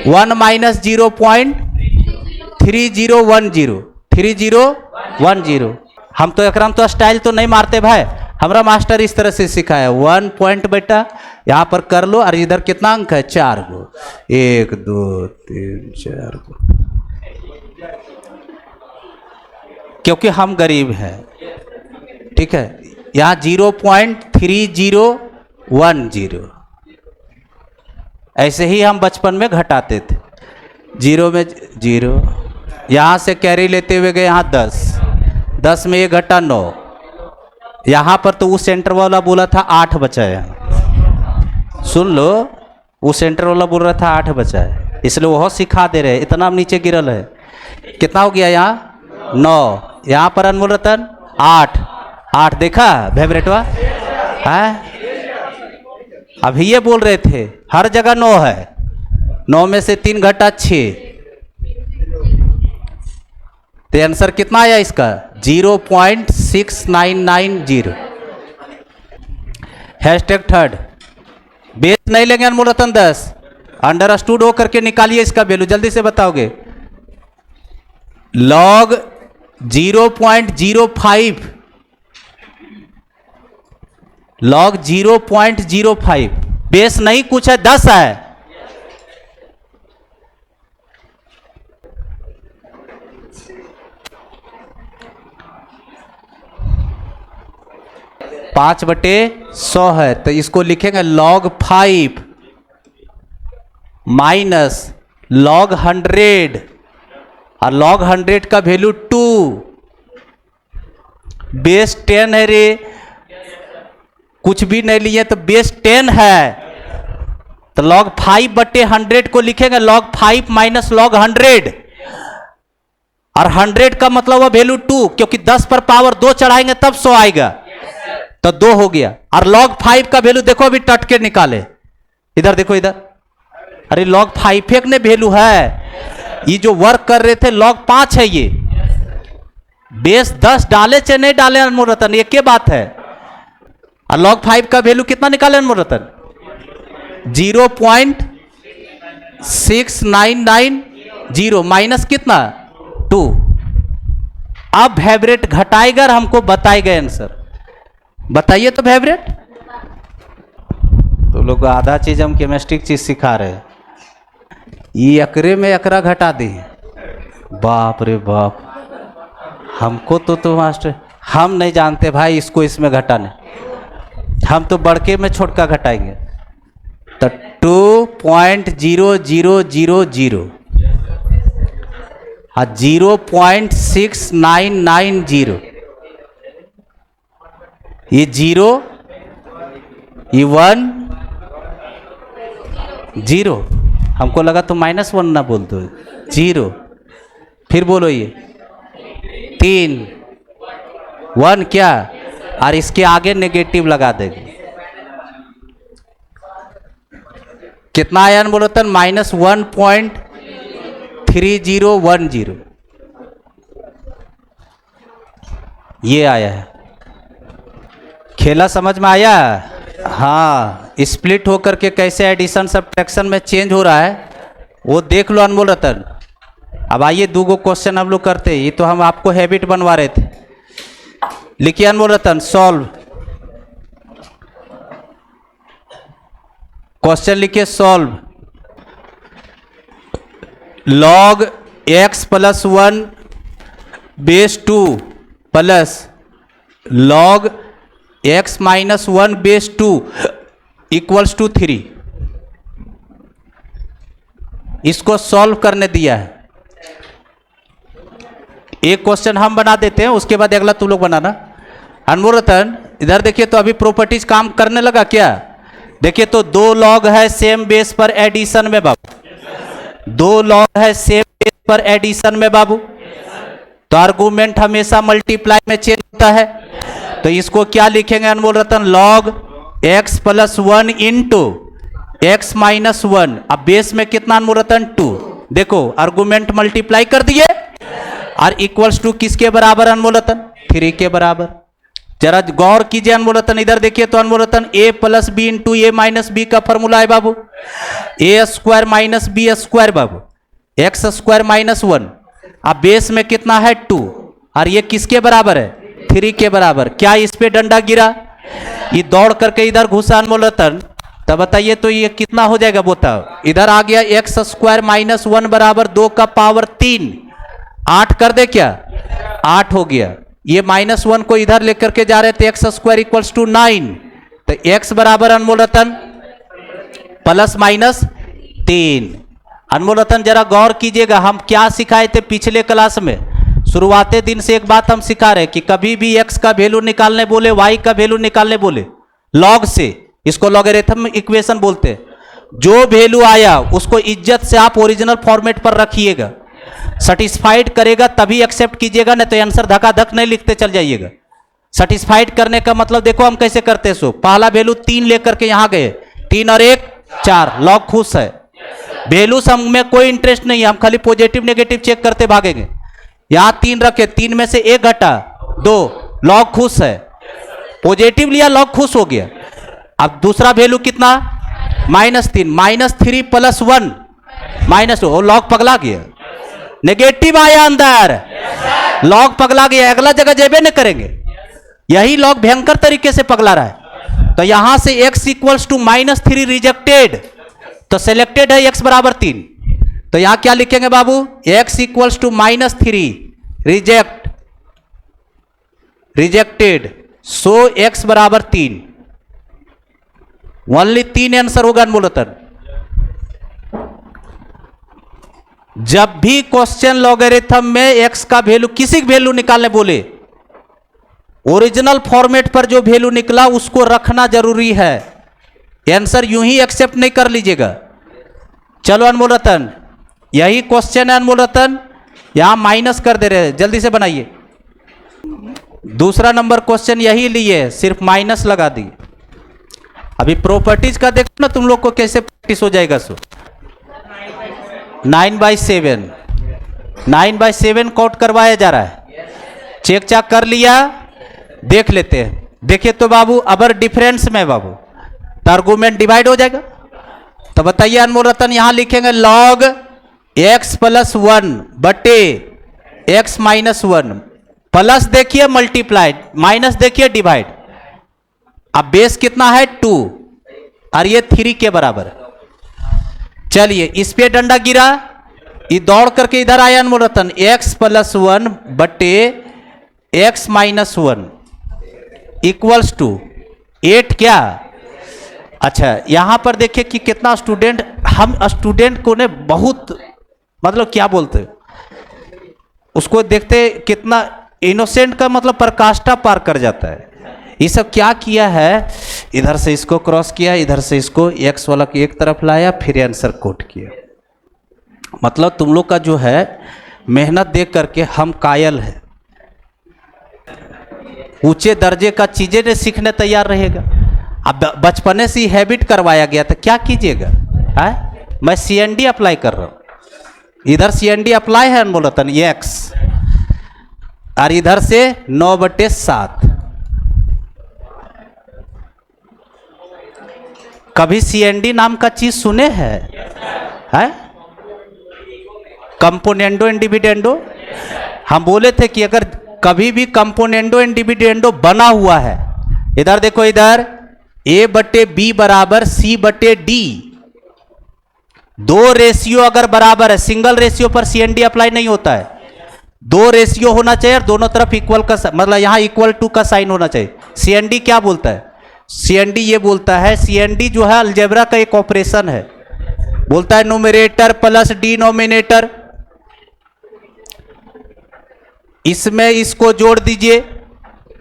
1 माइनस 0.3010, 3010। हम तो एकराम तो स्टाइल तो नहीं मारते भाई, हमारा मास्टर इस तरह से सिखाया 1 पॉइंट बेटा यहाँ पर कर लो, और इधर कितना अंक है 4 गो, 1 2 3 4 गो, क्योंकि हम गरीब हैं, ठीक है। यहाँ 0.3010, ऐसे ही हम बचपन में घटाते थे, 0 में 0, यहाँ से कैरी लेते हुए गए यहाँ 10, 10 में 1 घटा 9, यहाँ पर तो उस सेंटर वाला बोला था 8 बचा है, सुन लो उस सेंटर वाला बोल रहा था 8 बचा है, इसलिए वह सिखा दे रहे, इतना नीचे गिरल है, कितना हो गया यहाँ 9, यहाँ पर अनमोल रतन 8, 8 देखा वेवरेटवा है। अभी ये बोल रहे थे हर जगह 9 है, 9 में से 3 घटा 6, तो आंसर कितना आया इसका 0.6990। हैशटैग थर्ड, बेस नहीं लेंगे अनमोल रतन 10, अंडरस्टूड हो करके निकालिए इसका वैल्यू, जल्दी से बताओगे log 0.05, log 0.05, बेस नहीं कुछ है 10 है, 5/100 है, तो इसको लिखेंगे log 5 माइनस log 100, और log 100 का वैल्यू 2, बेस 10 है रे, कुछ भी नहीं लिए तो बेस 10 है, तो log 5/100 को लिखेंगे log 5 माइनस log 100, और 100 का मतलब है वैल्यू 2, क्योंकि 10 पर पावर 2 चढ़ाएंगे तब 100 आएगा, तो 2 हो गया। और log 5 का वैल्यू देखो अभी टट के निकाले, इधर देखो इधर, अरे log 5 एक ने वैल्यू है, ये जो वर्क कर रहे थे log 5 है, ये बेस 10 डाले चाहे नहीं डाले अनमोल रतन, एक के बात है। और log 5 का वैल्यू कितना निकाले अनमोल रतन? 0.6990 माइनस कितना 2। अब वाइब्रेट घटाएगा और हमको बताएगा आंसर, बताइए तो वाइब्रेट। तो लोग आधा चीज हम केमिस्ट्री चीज सिखा रहे हैं, ये एकरे में एकरा घटा दी, बाप रे बाप, हमको तो मास्टर हम नहीं जानते भाई इसको इसमें घटाने, हम तो बड़के में छोटका घटाएंगे। तो 2.0000 और 0.6990, ये 0, ये 1 0, हमको लगा तो -1 ना बोल दो, 0, फिर बोलो ये 3 1 क्या, और इसके आगे नेगेटिव लगा देंगे, कितना आया बोलो तो -1.3010, ये आया है। खेला समझ में आया? हाँ, स्प्लिट होकर के कैसे एडिशन सब्ट्रैक्शन में चेंज हो रहा है वो देख लो अनमोल रतन। अब आइए 2 क्वेश्चन हम लोग करते हैं, ये तो हम आपको हैबिट बनवा रहे थे। लिखिए अनमोल रतन, सॉल्व क्वेश्चन, लिखिए solve log x + 1 base 2 plus log x - 1 base 2 = 3, इसको सॉल्व करने दिया है। एक क्वेश्चन हम बना देते हैं, उसके बाद अगला तुम लोग बनाना। अनमोल रतन इधर देखिए, तो अभी प्रॉपर्टीज काम करने लगा क्या? देखिए तो 2 log है सेम बेस पर एडिशन में बाबू, 2 log है सेम बेस पर एडिशन में बाबू, तो आर्गुमेंट हमेशा मल्टीप्लाई में चेंज होता है, तो इसको क्या लिखेंगे अनमोल रतन? log x + 1 इंटू x - 1, अब बेस में कितना अनमोल रतन? 2, देखो आर्गुमेंट मल्टीप्लाई कर दिए, और इक्वल्स टू किसके बराबर अनमोल रतन? 3 के बराबर। जरा गौर कीजिए अनमोल रतन, इधर देखिए तो अनमोल रतन a + b into a - b का फॉर्मूला है बाबू, a² - b² बाबू, x² - 1, अब बेस में कितना है 2, और ये किसके बराबर है? 3 के बराबर। क्या इस पे डंडा गिरा? ये दौड़ करके इधर घुसा अनमोल रतन, तब बताइए तो ये कितना हो जाएगा बताओ? इधर आ गया x² - 1 बराबर 2 का पावर 3, 8 कर दे क्या? 8 हो गया। ये -1 को इधर लेकर के जा रहे थे, x² = 9, तो x बराबर अनमोल रतन ±3। अनमोल रतन जरा गौर कीजिएगा, हम क्या सिखाए थे पिछले क्लास में? शुरुआती दिन से एक बात हम सिखा रहे कि कभी भी x का वैल्यू निकालने बोले, y का वैल्यू निकालने बोले, लॉग से, इसको लॉगरिथम इक्वेशन बोलते हैं, जो वैल्यू आया उसको इज्जत से आप ओरिजिनल फॉर्मेट पर रखिएगा, सेटिस्फाइड करेगा तभी एक्सेप्ट कीजिएगा, नहीं तो आंसर धकाधक नहीं लिखते चल जाइएगा। सेटिस्फाइड करने का मतलब देखो हम कैसे करते हैं। सो पहला वैल्यू 3 लेकर के यहां गए, 3 और 1 4, लॉग खुश है। वैल्यू सम में कोई इंटरेस्ट नहीं है, हम खाली पॉजिटिव नेगेटिव चेक करते भागेंगे। यहां 3 रखे, 3 में से 1 घटा 2, लॉग खुश है, पॉजिटिव लिया लॉग खुश हो गया। अब दूसरा वैल्यू कितना? -3, -3 + 1 -2, लॉग पगला गया, नेगेटिव आया अंदर, लॉग पगला गया, अगला जगह जेबे न करेंगे। यही लॉग भयंकर तरीके से पगला रहा है। तो यहां से x = -3 रिजेक्टेड, तो सिलेक्टेड है x बराबर 3, तो यहां क्या लिखेंगे बाबू? x = -3 रिजेक्टेड, सो x बराबर 3, ओनली 3 आंसर होगा अनमोल रतन। जब भी क्वेश्चन लॉगरिथम में x का वैल्यू, किसी की वैल्यू निकालने बोले, ओरिजिनल फॉर्मेट पर जो वैल्यू निकला उसको रखना जरूरी है, आंसर यूं ही एक्सेप्ट नहीं कर लीजिएगा। चलो अनमोल रतन, यही क्वेश्चन है अनमोल रतन, यहां माइनस कर दे रहे हैं, जल्दी से बनाइए। दूसरा नंबर क्वेश्चन यही लिए, सिर्फ माइनस लगा दिए। अभी प्रॉपर्टीज का देखो ना तुम लोग को कैसे प्रैक्टिस हो जाएगा। सो 9/7, 9/7 काउंट करवाया जा रहा है, चेक चाक कर लिया, देख लेते हैं। देखिए तो बाबू, अगर डिफरेंस में बाबू तो आर्गुमेंट डिवाइड हो जाएगा। तो बताइए अनमोल रतन, यहां लिखेंगे लॉग x + 1 बटे x - 1, प्लस देखिए मल्टीप्लाइड, माइनस देखिए डिवाइड। अब बेस कितना है 2 और ये 3 के बराबर है। चलिए इस पे डंडा गिरा, ये दौड़ करके इधर आया अनमोल रतन, x + 1 बटे x - 1 इक्वल्स टू 8 क्या। अच्छा यहां पर देखिए कि कितना स्टूडेंट, हम स्टूडेंट को ने बहुत मतलब क्या बोलते हैं उसको देखते कितना इनोसेंट का मतलब प्रकाष्ठा पार कर जाता है। ये सब क्या किया है, इधर से इसको क्रॉस किया, इधर से इसको x वाला की एक तरफ लाया, फिर आंसर कोट किया। मतलब तुम लोग का जो है मेहनत देख करके हम कायल है, ऊंचे दर्जे का चीजें ने सीखने तैयार रहेगा। अब बचपने से हैबिट करवाया गया था, क्या कीजिएगा। मैं CND अप्लाई कर रहा हूं, इधर CND अप्लाई है अनमोल रतन x, और इधर से 9/7। कभी CND नाम का चीज सुने हैं? Componendo and dividendo. हम बोले थे कि अगर कभी भी कंपोनेंडो एंड डिविडेंडो बना हुआ है, इधर देखो, इधर A/B बराबर C/D, दो रेशियो अगर बराबर है, सिंगल रेशियो पर CND अप्लाई नहीं होता है, दो रेशियो होना चाहिए और दोनों तरफ इक्वल का, मतलब यहां =2 का साइन होना चाहिए। CND क्या बोलता है, CND ये बोलता है, CND जो है अलजेब्रा का एक ऑपरेशन है, बोलता है न्यूमरेटर प्लस डिनोमिनेटर, इसमें इसको जोड़ दीजिए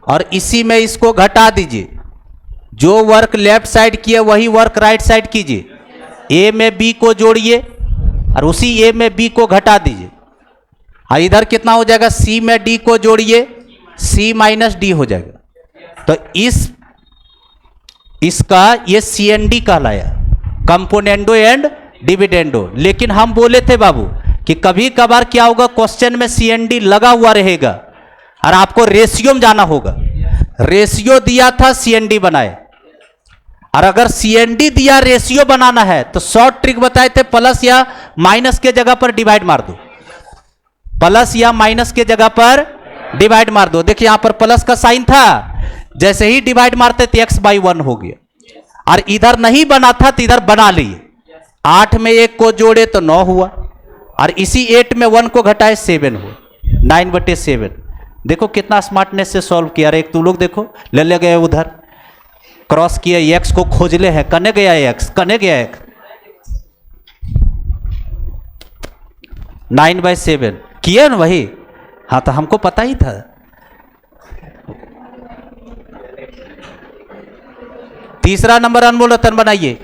और इसी में इसको घटा दीजिए। जो वर्क लेफ्ट साइड किए वही वर्क राइट साइड कीजिए। A में B को जोड़िए और उसी A में B को घटा दीजिए, और इधर कितना हो जाएगा, C में D को जोड़िए, C - D हो जाएगा। तो इसका ये CND कहलाया, कंपोनेंडो एंड डिविडेंडो। लेकिन हम बोले थे बाबू कि कभी कभार क्या होगा, क्वेश्चन में CND लगा हुआ रहेगा और आपको रेशियो में जाना होगा। रेशियो दिया था, CND बनाए, और अगर CND दिया रेशियो बनाना है तो शॉर्ट ट्रिक बताए थे, प्लस या माइनस के जगह पर डिवाइड मार दो, प्लस या माइनस के जगह पर डिवाइड मार दो। देखिए यहां पर प्लस का साइन था, जैसे ही डिवाइड मारते तो x/1 हो गया, और इधर नहीं बना था तो इधर बना लिए। 8 में 1 को जोड़े तो 9 हुआ, और इसी 8 में 1 को घटाए 7 हुआ, 9/7। देखो कितना स्मार्टनेस से सॉल्व किया। एक तुम लोग देखो, ले गए उधर, क्रॉस किया, x को खोज ले है, कने गया x, कने गया x, 9/7 किया ना वही। हाँ तो हमको पता ही था। तीसरा नंबर अनमोल रतन बनाइए।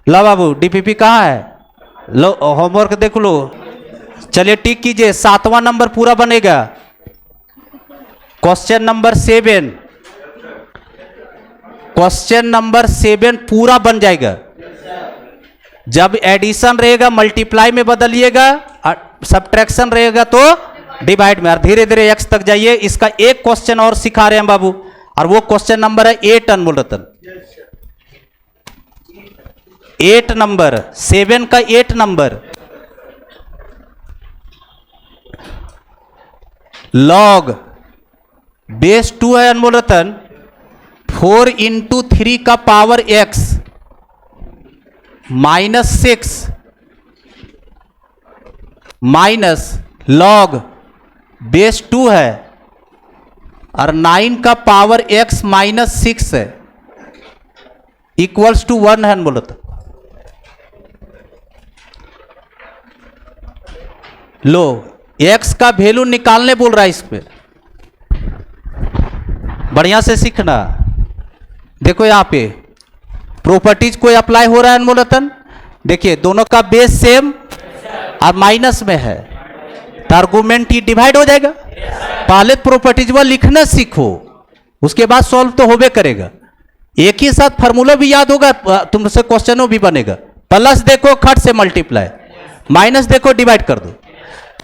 लो बाबू, DPP कहाँ है, लो होमवर्क देख लो। चलिए टिक कीजिए, 7वां नंबर पूरा बनेगा। क्वेश्चन नंबर 7, क्वेश्चन नंबर 7 पूरा बन जाएगा। जब एडिशन रहेगा मल्टीप्लाई में बदलिएगा, सब्ट्रैक्शन रहेगा तो डिवाइड में, और धीरे धीरे x तक जाइए। इसका एक क्वेश्चन और सिखा रहे हैं बाबू, और वो क्वेश्चन नंबर है 8 अनमोल रतन, 8 नंबर, 7 का 8 नंबर। लॉग बेस 2 है अनमोल रतन, 4 × 3 का power x -6 minus log base 2 है और 9 का पावर x माइनस 6 है इक्वल्स टू 1 है बोलो तो। लो x का वैल्यू निकालने बोल रहा है इस पे, बढ़िया से सीखना। देखो यहां पे प्रॉपर्टीज कोई अप्लाई हो रहा है अनमोल रतन, देखिए दोनों का बेस सेम और माइनस में है तो आर्गुमेंट ही डिवाइड हो जाएगा। पहले प्रॉपर्टीज वो लिखना सीखो, उसके बाद सॉल्व तो होबे करेगा। एक ही साथ फार्मूला भी याद होगा, तुमसे क्वेश्चनों भी बनेगा। प्लस देखो खट से मल्टीप्लाई, माइनस देखो डिवाइड कर दो।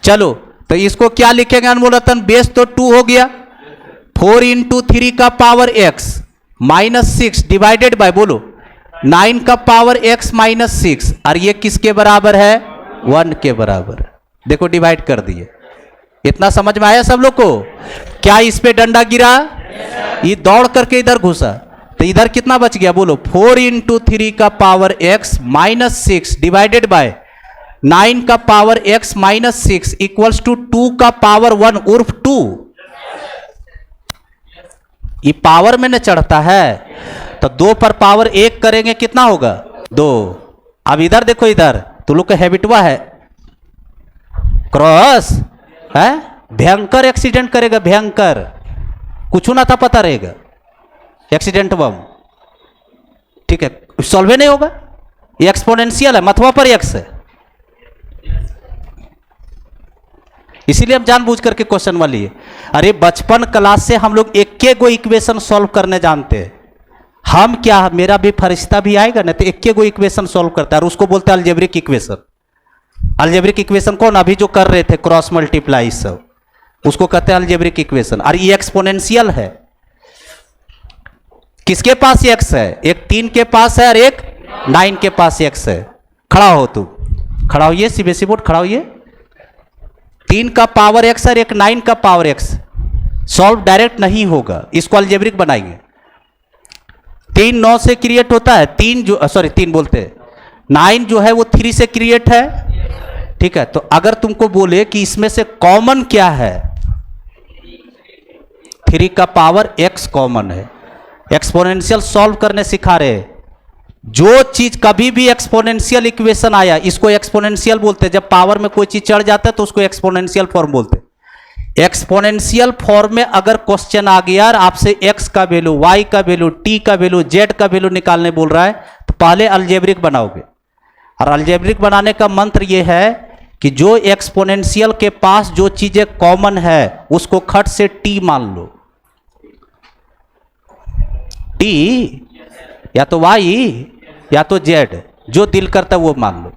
चलो तो इसको क्या लिखेंगे अनमोल रतन, बेस तो 2 हो गया, 4 इंटू 3 का power x minus 6 divided bye बोलो 9 का पावर x माइनस 6, और ये किसके बराबर है 1 के बराबर। देखो डिवाइड कर दिए। इतना समझ में आया सब लोग को? क्या इस पे डंडा गिरा, ये दौड़ करके इधर घुसा तो इधर कितना बच गया बोलो 4 इंटू 3 का power x minus 6 divided by 9 का power x minus 6 equals to 2 का पावर 1 उर्फ 2। ये पावर में न चढ़ता है तो 2 पर पावर 1 करेंगे कितना होगा 2। अब इधर देखो, इधर तो लोग का हैबिटवा है क्रॉस है, भयंकर एक्सीडेंट करेगा, भयंकर, कुछ ना था पता रहेगा एक्सीडेंट बम। ठीक है, सॉल्व नहीं होगा, ये एक्सपोनेंशियल है, मथवा पर x है, इसीलिए हम जानबूझ करके क्वेश्चन वाली है। अरे बचपन क्लास से हम लोग एक गो इक्वेशन सॉल्व करने जानते हैं। हम क्या, मेरा भी फरिश्ता भी आएगा ना तो एक गो इक्वेशन सॉल्व करता है और उसको बोलते हैं अलजेब्रिक इक्वेशन। अलजेब्रिक इक्वेशन कौन अभी जो कर रहे थे क्रॉस मल्टीप्लाई सब, उसको कहते हैं अलजेब्रिक इक्वेशन। और ये एक्सपोनेंशियल है। किसके पास x है, एक 3 के पास है और एक 9 के पास x है। खड़ा हो तू, खड़ा होइए, सीबीएसई बोर्ड खड़ा होइए। 3 का पावर x और एक 9 का पावर x सॉल्व डायरेक्ट नहीं होगा, इसको अलजेब्रिक बनाएंगे। 3 9 से क्रिएट होता है, 3 बोलते हैं 9 जो है वो 3 से क्रिएट है। ठीक है, तो अगर तुमको बोले कि इसमें से कॉमन क्या है, 3 का पावर x कॉमन है। एक्सपोनेंशियल सॉल्व करने सिखा रहे। जो चीज कभी भी एक्सपोनेंशियल इक्वेशन आया इसको एक्सपोनेंशियल बोलते हैं। जब पावर में कोई चीज चढ़ जाता है तो उसको एक्सपोनेंशियल फॉर्म बोलते हैं। एक्सपोनेंशियल फॉर्म में अगर क्वेश्चन आ गया और आपसे x का वैल्यू, y का वैल्यू, t का वैल्यू, z का वैल्यू निकालने बोल रहा है तो पहले अलजेब्रिक बनाओगे। और अलजेब्रिक बनाने का मंत्र यह है कि जो एक्सपोनेंशियल के पास जो चीजें कॉमन है उसको खट से t मान लो। t या तो y या तो z, जो दिल करता है वो मान लो।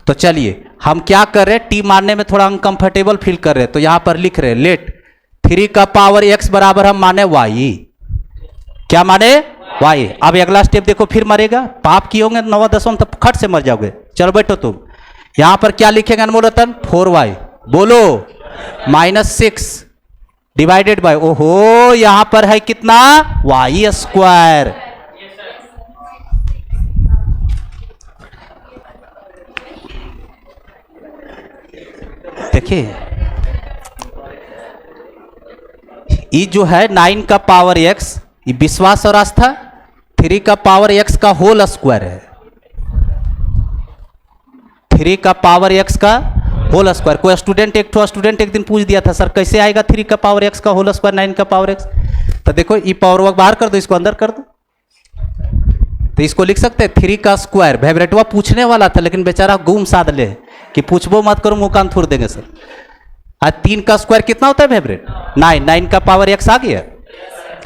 तो चलिए हम क्या कर रहे हैं, टी मानने में थोड़ा अनकंफर्टेबल फील कर रहे हैं तो यहां पर लिख रहे हैं लेट 3 का पावर x बराबर हम माने y। क्या माने y। अब अगला स्टेप देखो, फिर मरेगा, पाप किए होंगे 9 10 तब खट से मर जाओगे। चलो बैठो तुम, यहां पर क्या लिखेंगे अनमोल रतन 4y बोलो माइनस 6 डिवाइडेड बाय, ओहो यहां पर है कितना y स्क्वायर। देखिए ये जो है 9 का पावर x, ये विश्वास और आस्था, 3 का पावर x का होल स्क्वायर है। 3 का पावर x का होल स्क्वायर। कोई स्टूडेंट एक दिन पूछ दिया था सर कैसे आएगा 3 का पावर x का होल स्क्वायर 9 का पावर x। तो देखो ये पावर वर्क बाहर कर दो, इसको अंदर कर दो, तो इसको लिख सकते हैं 3 का स्क्वायर। फेवरेटवा पूछने वाला था लेकिन बेचारा गुम साध ले कि पूछबो मत करो, मुंह कान थोड़ देंगे सर। आज 3 का स्क्वायर कितना होता है फेवरेट 9 का पावर x आ गया।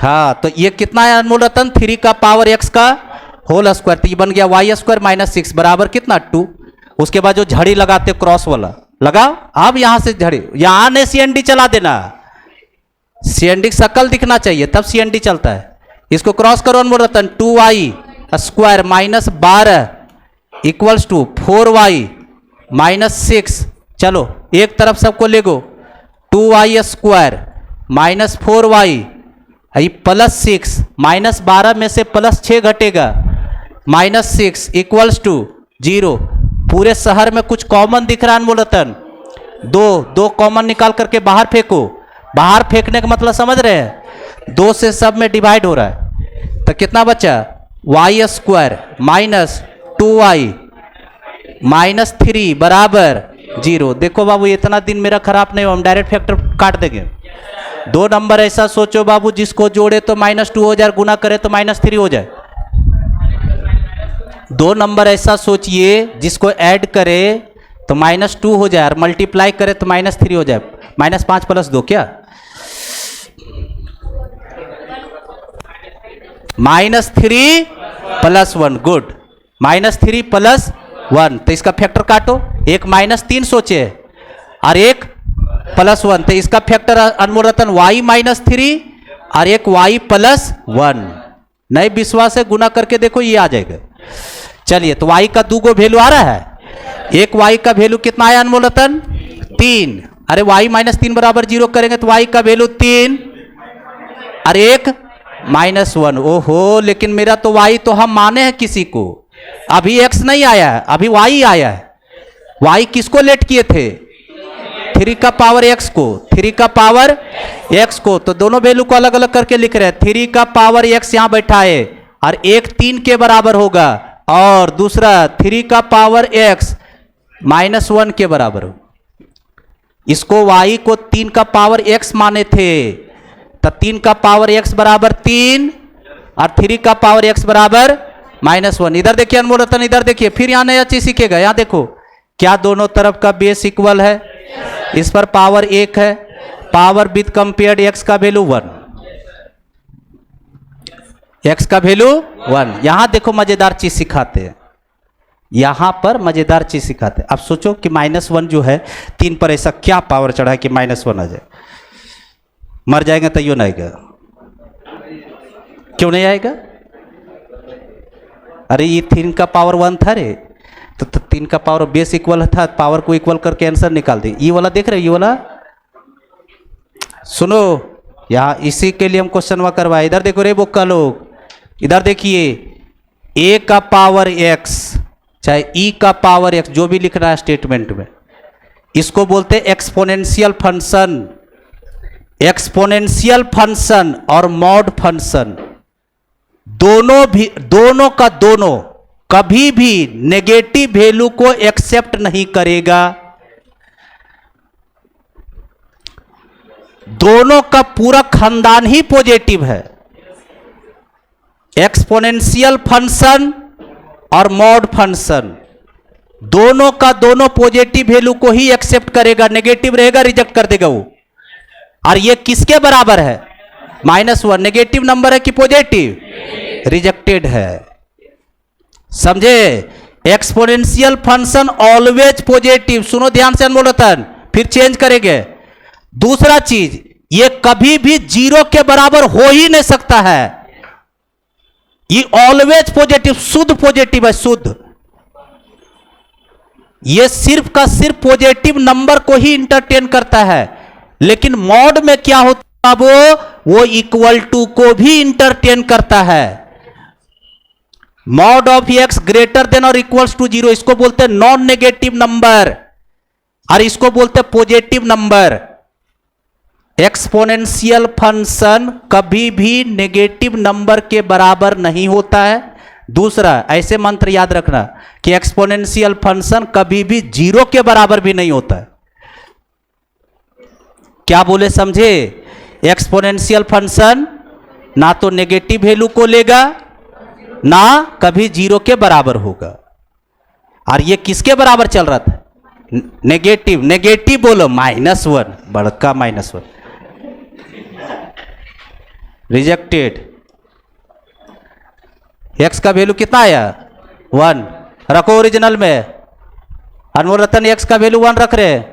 हाँ तो ये कितना है अनमोल रतन 3 का पावर x का होल स्क्वायर, तो ये बन गया y स्क्वायर माइनस 6 बराबर कितना 2। उसके बाद जो झड़ी लगाते क्रॉस वाला लगाओ। अब यहां से झड़ी, यहां ने CND चला देना, CND शक्ल दिखना चाहिए तब CND चलता है। इसको क्रॉस करो अनमोल रतन 2y square minus 12 equals to 4y minus 6। चलो एक तरफ सबको ले गो, 2y square minus 4y plus 6 minus 12 में से प्लस 6 घटेगा माइनस 6 इक्वल्स टू 0। पूरे शहर में कुछ कॉमन दिख रहा है अनमोल रतन, दो, दो कॉमन निकाल करके बाहर फेंको। बाहर फेंकने का मतलब समझ रहे हैं, 2 से सब में डिवाइड हो रहा है, तो कितना बचा, Y square minus 2y minus 3 बराबर 0। देखो बाबू इतना दिन मेरा खराब नहीं हो, हम डायरेक्ट फैक्टर काट देंगे। 2 नंबर ऐसा सोचो बाबू जिसको जोड़े तो -2 हो जाए, गुना करे तो -3 हो जाए। 2 नंबर ऐसा सोचिए जिसको ऐड करे तो -2 हो जाए और मल्टीप्लाई करे तो -3 हो जाए। -5 + 2 क्या, -3 + 1, गुड, -3 + 1, तो इसका फैक्टर काटो। एक -3 सोचे और एक +1, तो इसका फैक्टर अनमोल रतन y -3 और एक y + 1। नहीं विश्वास है गुना करके देखो, ये आ जाएगा। चलिए तो y का 2 गो वैल्यू आ रहा है, एक y का वैल्यू कितना आया अनमोल रतन, 3। अरे y -3 बराबर 0 करेंगे तो y का वैल्यू 3 और एक -1। ओहो, लेकिन मेरा तो y तो हम माने हैं किसी को, अभी x नहीं आया है, अभी y आया है। y किसको लेट किए थे, 3 का पावर x को, 3 का पावर x को, तो दोनों वैल्यू को अलग अलग करके लिख रहे हैं। 3 का पावर x यहां बैठा है और एक 3 के बराबर होगा, और दूसरा 3 का पावर x -1 के बराबर हो। इसको y को 3 का पावर x माने थे, तो 3 का पावर x बराबर 3 और 3 का पावर x बराबर -1। इधर देखिए अनमोल रतन, इधर देखिए, फिर यहां नया चीज सीखेगा। यहां देखो क्या दोनों तरफ का बेस इक्वल है, इस पर पावर 1 है, पावर विद कंपेयर्ड x का वैल्यू 1, x का वैल्यू 1। यहां देखो मजेदार चीज सिखाते हैं, यहां पर मजेदार चीज सिखाते हैं। अब सोचो कि -1 जो है 3 पर ऐसा क्या पावर चढ़ा है कि -1 आ जाए, मर जाएंगे तैयो नहीं आएगा। क्यों नहीं आएगा, अरे ये 3 का पावर 1 था रे, तो 3 का पावर बेस इक्वल था, पावर को इक्वल करके आंसर निकाल दी। ये वाला देख रहे हो, ये वाला सुनो, यहां इसी के लिए हम क्वेश्चन करवाए। इधर देखो रे बोका लोग, इधर देखिए, a का पावर x चाहे e का पावर x, जो भी लिख रहा है स्टेटमेंट में, इसको बोलते हैं एक्सपोनेंशियल फंक्शन। एक्सपोनेंशियल फंक्शन और मॉड फंक्शन दोनों का दोनों कभी भी नेगेटिव वैल्यू को एक्सेप्ट नहीं करेगा। दोनों का पूरा खानदान ही पॉजिटिव है, एक्सपोनेंशियल फंक्शन और मॉड फंक्शन, दोनों का दोनों पॉजिटिव वैल्यू को ही एक्सेप्ट करेगा, नेगेटिव रहेगा रिजेक्ट कर देगा वो। और ये किसके बराबर है, -1। नेगेटिव नंबर है कि पॉजिटिव, रिजेक्टेड है, समझे। एक्सपोनेंशियल फंक्शन ऑलवेज पॉजिटिव, सुनो ध्यान से अनमोल रतन, फिर चेंज करेंगे। दूसरा चीज, ये कभी भी 0 के बराबर हो ही नहीं सकता है, ये ऑलवेज पॉजिटिव, शुद्ध पॉजिटिव है, शुद्ध। ये सिर्फ का सिर्फ पॉजिटिव नंबर को ही इंटरटेन करता है। लेकिन मॉड में क्या होता है, वो इक्वल टू को भी इंटरटेन करता है। Mod of x greater than और इक्वल्स टू 0, इसको बोलते हैं नॉन नेगेटिव नंबर और इसको बोलते हैं पॉजिटिव नंबर। एक्सपोनेंशियल फंक्शन कभी भी नेगेटिव नंबर के बराबर नहीं होता है। दूसरा, ऐसे मंत्र याद रखना कि एक्सपोनेंशियल फंक्शन कभी भी 0 के बराबर भी नहीं होता है। क्या बोले समझे, एक्सपोनेंशियल फंक्शन ना तो नेगेटिव वैल्यू को लेगा ना कभी 0 के बराबर होगा। और ये किसके बराबर चल रहा था, नेगेटिव। नेगेटिव बोलो -1, बड़का -1, रिजेक्टेड। x का वैल्यू कितना आया, 1। रखो ओरिजिनल में, अनमोल रतन x का वैल्यू 1 रख रहे हैं।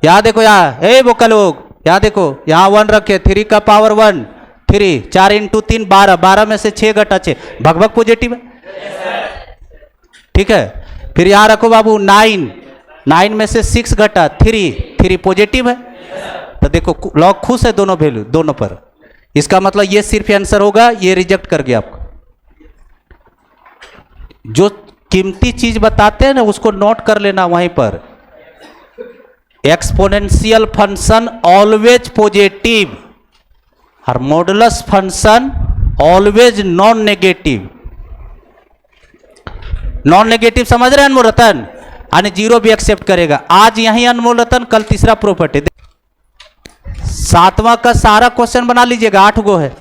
यहां देखो, यहां बोका लोग, यहां देखो, यहां 1 रखे, 3 का पावर 1, 3, 4 × 3 12, 12 में से 6 घटा 6, भगभग पॉजिटिव है, ठीक है। फिर यहां रखो बाबू 9, 9 में से 6 घटा 3, 3 पॉजिटिव है। तो देखो लॉग खुश है दोनों वैल्यू, दोनों पर। इसका मतलब ये सिर्फ आंसर होगा, ये रिजेक्ट कर गया आपको। जो कीमती चीज बताते हैं ना उसको नोट कर लेना वहीं पर। एक्सपोनेंशियल फंक्शन ऑलवेज पॉजिटिव और modulus function always non negative. Non negative समझ रहे हैं अनमोल रतन? यानी जीरो भी एक्सेप्ट करेगा। आज यही अनमोल रतन, कल तीसरा प्रॉपर्टी। 7वां का सारा क्वेश्चन बना लीजिएगा, 8 गो है।